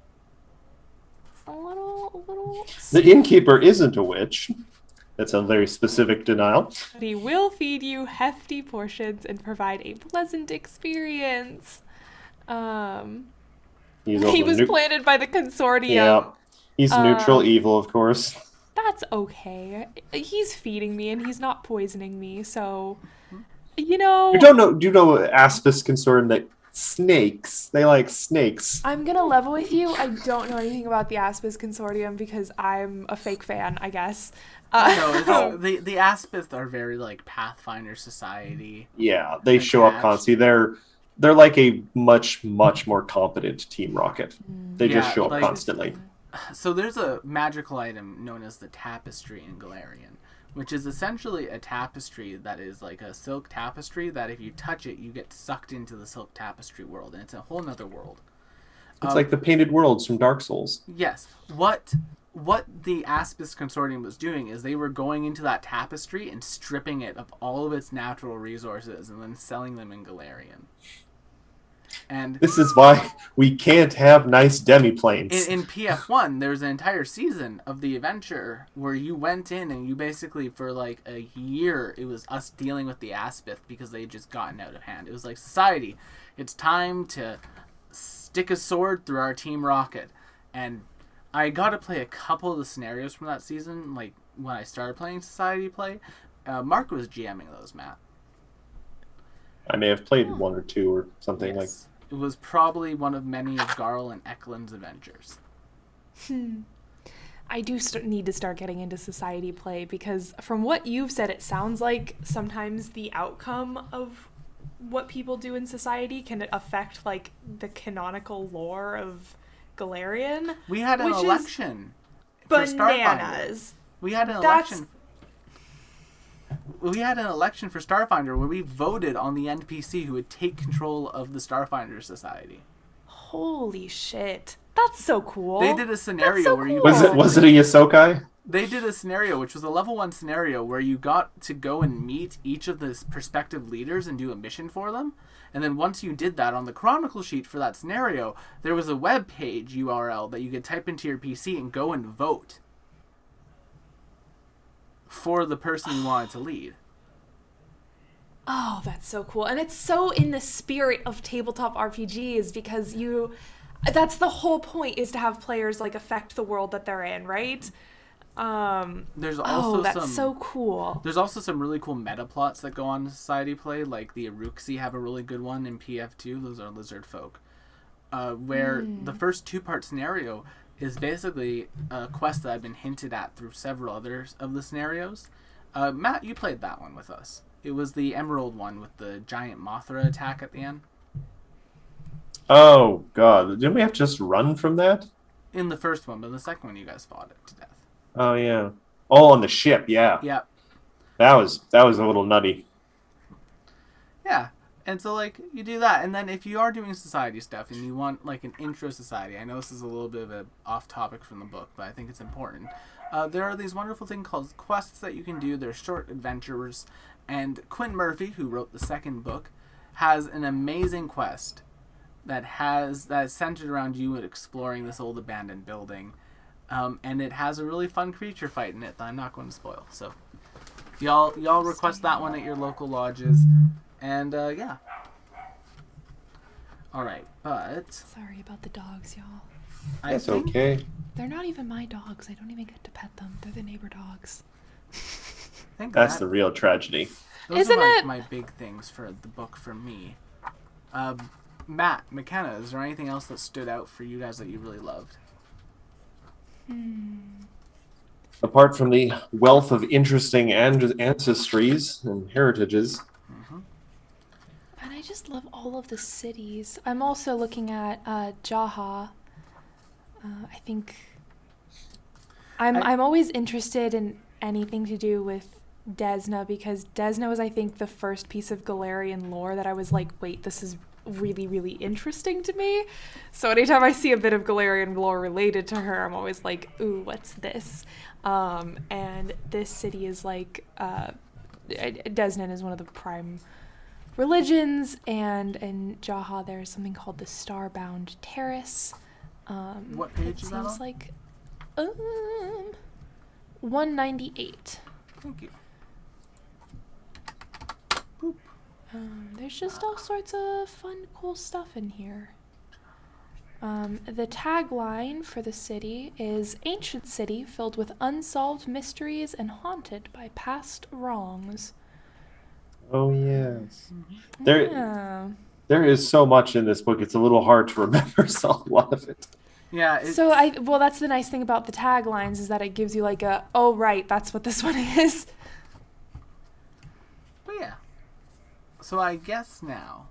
The innkeeper isn't a witch. That's a very specific denial. He will feed you hefty portions and provide a pleasant experience. He's He also was planted by the consortium. Yeah. He's neutral evil, of course. That's okay. He's feeding me and he's not poisoning me, so you know. Do you know Aspis Consortium that snakes? They like snakes. I'm gonna level with you. I don't know anything about the Aspis Consortium because I'm a fake fan, I guess. No, the Aspith are very like Pathfinder Society. Yeah, they show up Attached. constantly. They're like a much more competent Team Rocket. They just Yeah, show up like- constantly. So there's a magical item known as the Tapestry in Galarian, which is essentially a tapestry that is like a silk tapestry that if you touch it, you get sucked into the silk tapestry world, and it's a whole nother world. It's like the painted worlds from Dark Souls. Yes. What the Aspis Consortium was doing is they were going into that tapestry and stripping it of all of its natural resources and then selling them in Galarian. And This is why we can't have nice demi-planes. in PF1, there's an entire season of the adventure where you went in and you basically, for like a year, it was us dealing with the Aspith because they had just gotten out of hand. It was like, society, it's time to stick a sword through our Team Rocket. And I got to play a couple of the scenarios from that season, like when I started playing Society play. Mark was GMing those, Matt. I may have played one or two or something like. Yes. It was probably one of many of Garl and Eklund's adventures. I do need to start getting into society play because from what you've said, it sounds like sometimes the outcome of what people do in society can affect like the canonical lore of Galarian. We had an Which is election for Starfinder. Bananas. We had an That's- election. We had an election for Starfinder where we voted on the NPC who would take control of the Starfinder Society. Holy shit. That's so cool. They did a scenario so where you cool. Was it a Yosokai? They did a scenario which was a level 1 scenario where you got to go and meet each of the prospective leaders and do a mission for them. And then once you did that on the chronicle sheet for that scenario, there was a web page URL that you could type into your PC and go and vote for the person you wanted to lead. Oh, that's so cool. And it's so in the spirit of tabletop RPGs because that's the whole point, is to have players like affect the world that they're in, right? There's also that's so cool. There's also some really cool meta plots that go on in Society play, like the Aruxi have a really good one in PF2. Those are lizard folk, where the first 2-part scenario is basically a quest that I've been hinted at through several others of the scenarios. Matt, you played that one with us. It was the Emerald one with the giant Mothra attack at the end. Oh god, didn't we have to just run from that? In the first one, but in the second one you guys fought it to death. Oh yeah. Oh, on the ship, yeah. Yeah. That was a little nutty. Yeah. And so, like, you do that, and then if you are doing society stuff and you want, like, an intro society, I know this is a little bit of a off-topic from the book, but I think it's important. There are these wonderful things called quests that you can do. They're short adventures, and Quinn Murphy, who wrote the second book, has an amazing quest that is centered around you and exploring this old abandoned building. And it has a really fun creature fight in it that I'm not going to spoil. So y'all request that one at your local lodges, and yeah. All right, but Sorry about the dogs, y'all. That's okay. They're not even my dogs. I don't even get to pet them. They're the neighbor dogs. That's the real tragedy. Those Isn't are it? my big things for the book for me. Matt, McKenna, is there anything else that stood out for you guys that you really loved? Apart from the wealth of interesting ancestries and heritages. And I just love all of the cities. I'm also looking at Jaha. I think I'm always interested in anything to do with Desna, because Desna was, I think, the first piece of Galarian lore that I was like, wait, this is really, really interesting to me. So anytime I see a bit of Galarian lore related to her, I'm always like, ooh, what's this? And this city is like, Desnan is one of the prime religions, and in Jaha there's something called the Starbound Terrace. What page it is that on? seems like 198. Thank you. There's just all sorts of fun, cool stuff in here. The tagline for the city is "Ancient city filled with unsolved mysteries and haunted by past wrongs." Oh, yes. Yeah. There is so much in this book. It's a little hard to remember a lot of it. Yeah. So that's the nice thing about the taglines, is that it gives you like a, oh right, that's what this one is. But yeah. So I guess now,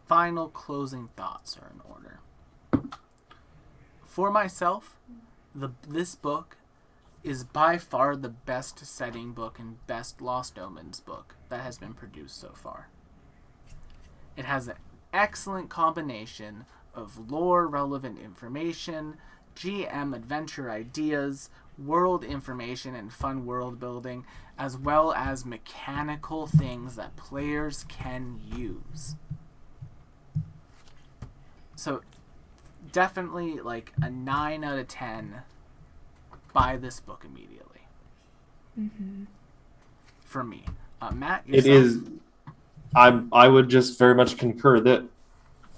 final closing thoughts are in order. For myself, this book is by far the best setting book and best Lost Omens book that has been produced so far. It has an excellent combination of lore-relevant information, GM adventure ideas, world information, and fun world building, as well as mechanical things that players can use. So, definitely like a 9 out of 10. Buy this book immediately. For me. Matt, yourself? It is. I would just very much concur that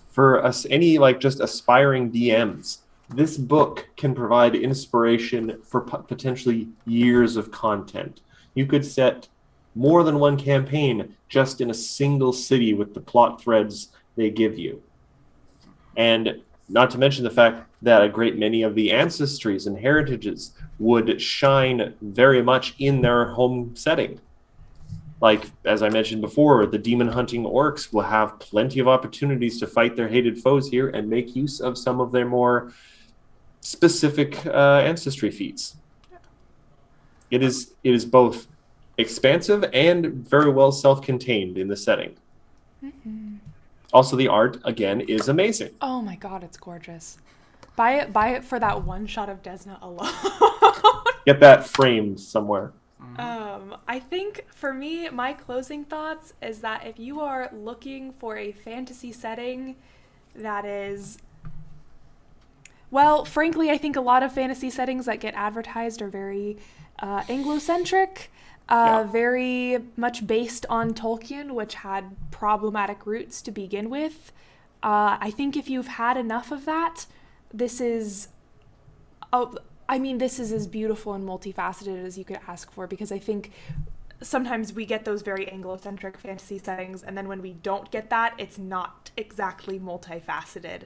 for us, any like just aspiring DMs, this book can provide inspiration for potentially years of content. You could set more than one campaign just in a single city with the plot threads they give you. And not to mention the fact that a great many of the ancestries and heritages would shine very much in their home setting. Like, as I mentioned before, the demon hunting orcs will have plenty of opportunities to fight their hated foes here and make use of some of their more specific ancestry feats. It is both expansive and very well self-contained in the setting. Also, the art, again, is amazing. Oh my god, it's gorgeous. Buy it for that one shot of Desna alone. Get that framed somewhere. I think for me, my closing thoughts is that if you are looking for a fantasy setting that is, well, frankly, I think a lot of fantasy settings that get advertised are very Anglo-centric, very much based on Tolkien, which had problematic roots to begin with. I think if you've had enough of that, this is as beautiful and multifaceted as you could ask for, because I think sometimes we get those very Anglo-centric fantasy settings, and then when we don't get that, it's not exactly multifaceted,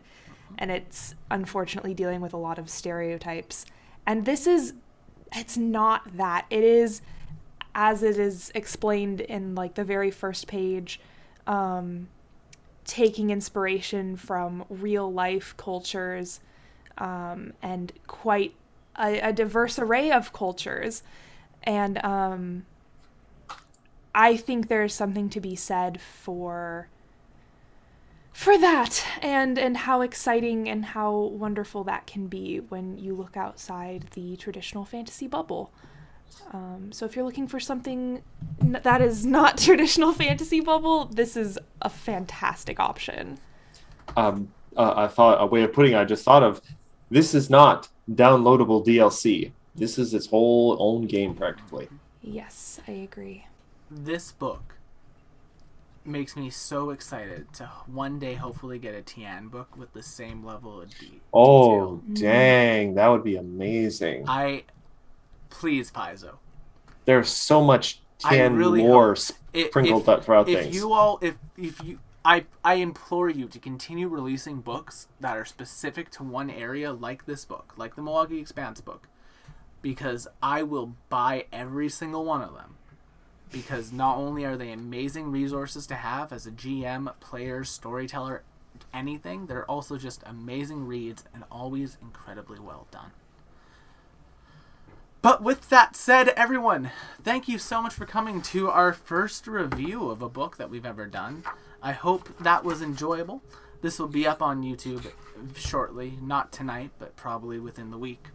and it's unfortunately dealing with a lot of stereotypes. And it's not that. It is, as it is explained in like the very first page, taking inspiration from real life cultures, and quite a diverse array of cultures. And I think there's something to be said for that, and how exciting and how wonderful that can be when you look outside the traditional fantasy bubble. So if you're looking for something that is not traditional fantasy bubble, this is a fantastic option. I thought a way of putting it, I just thought of, this is not downloadable DLC. This is its whole own game practically. Yes, I agree. This book makes me so excited to one day hopefully get a Tian book with the same level of Oh, detail. dang. That would be amazing. Please, Paizo. There's so much I Tian really lore hope sprinkled throughout if things. you all if you I implore you to continue releasing books that are specific to one area, like this book, like the Mawangi Expanse book, because I will buy every single one of them. Because not only are they amazing resources to have as a GM, player, storyteller, anything, they're also just amazing reads and always incredibly well done. But with that said, everyone, thank you so much for coming to our first review of a book that we've ever done. I hope that was enjoyable. This will be up on YouTube shortly, not tonight, but probably within the week.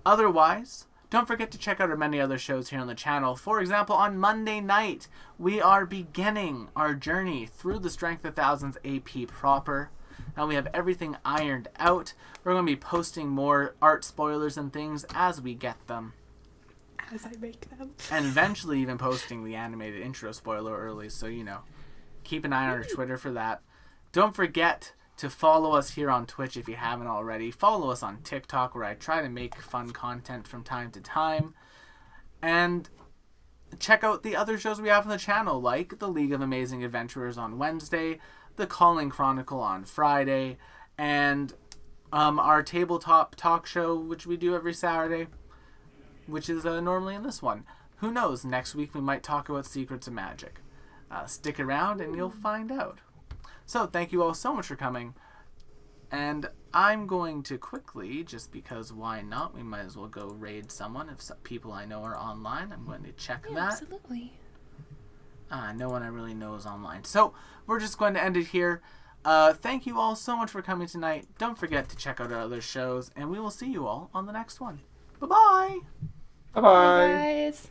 Otherwise, don't forget to check out our many other shows here on the channel. For example, on Monday night, we are beginning our journey through the Strength of Thousands AP proper. Now we have everything ironed out. We're going to be posting more art spoilers and things as we get them. As I make them. And eventually even posting the animated intro spoiler early, so keep an eye on our Twitter for that. Don't forget to follow us here on Twitch if you haven't already. Follow us on TikTok, where I try to make fun content from time to time. And check out the other shows we have on the channel, like the League of Amazing Adventurers on Wednesday, the Calling Chronicle on Friday, and our tabletop talk show, which we do every Saturday, which is normally in this one. Who knows? Next week we might talk about Secrets of Magic. Stick around and you'll find out. So thank you all so much for coming. And I'm going to quickly, just because why not, we might as well go raid someone. If some people I know are online, I'm going to check that. Absolutely. No one I really know is online. So we're just going to end it here. Thank you all so much for coming tonight. Don't forget to check out our other shows, and we will see you all on the next one. Bye-bye! Bye-bye. Bye, guys.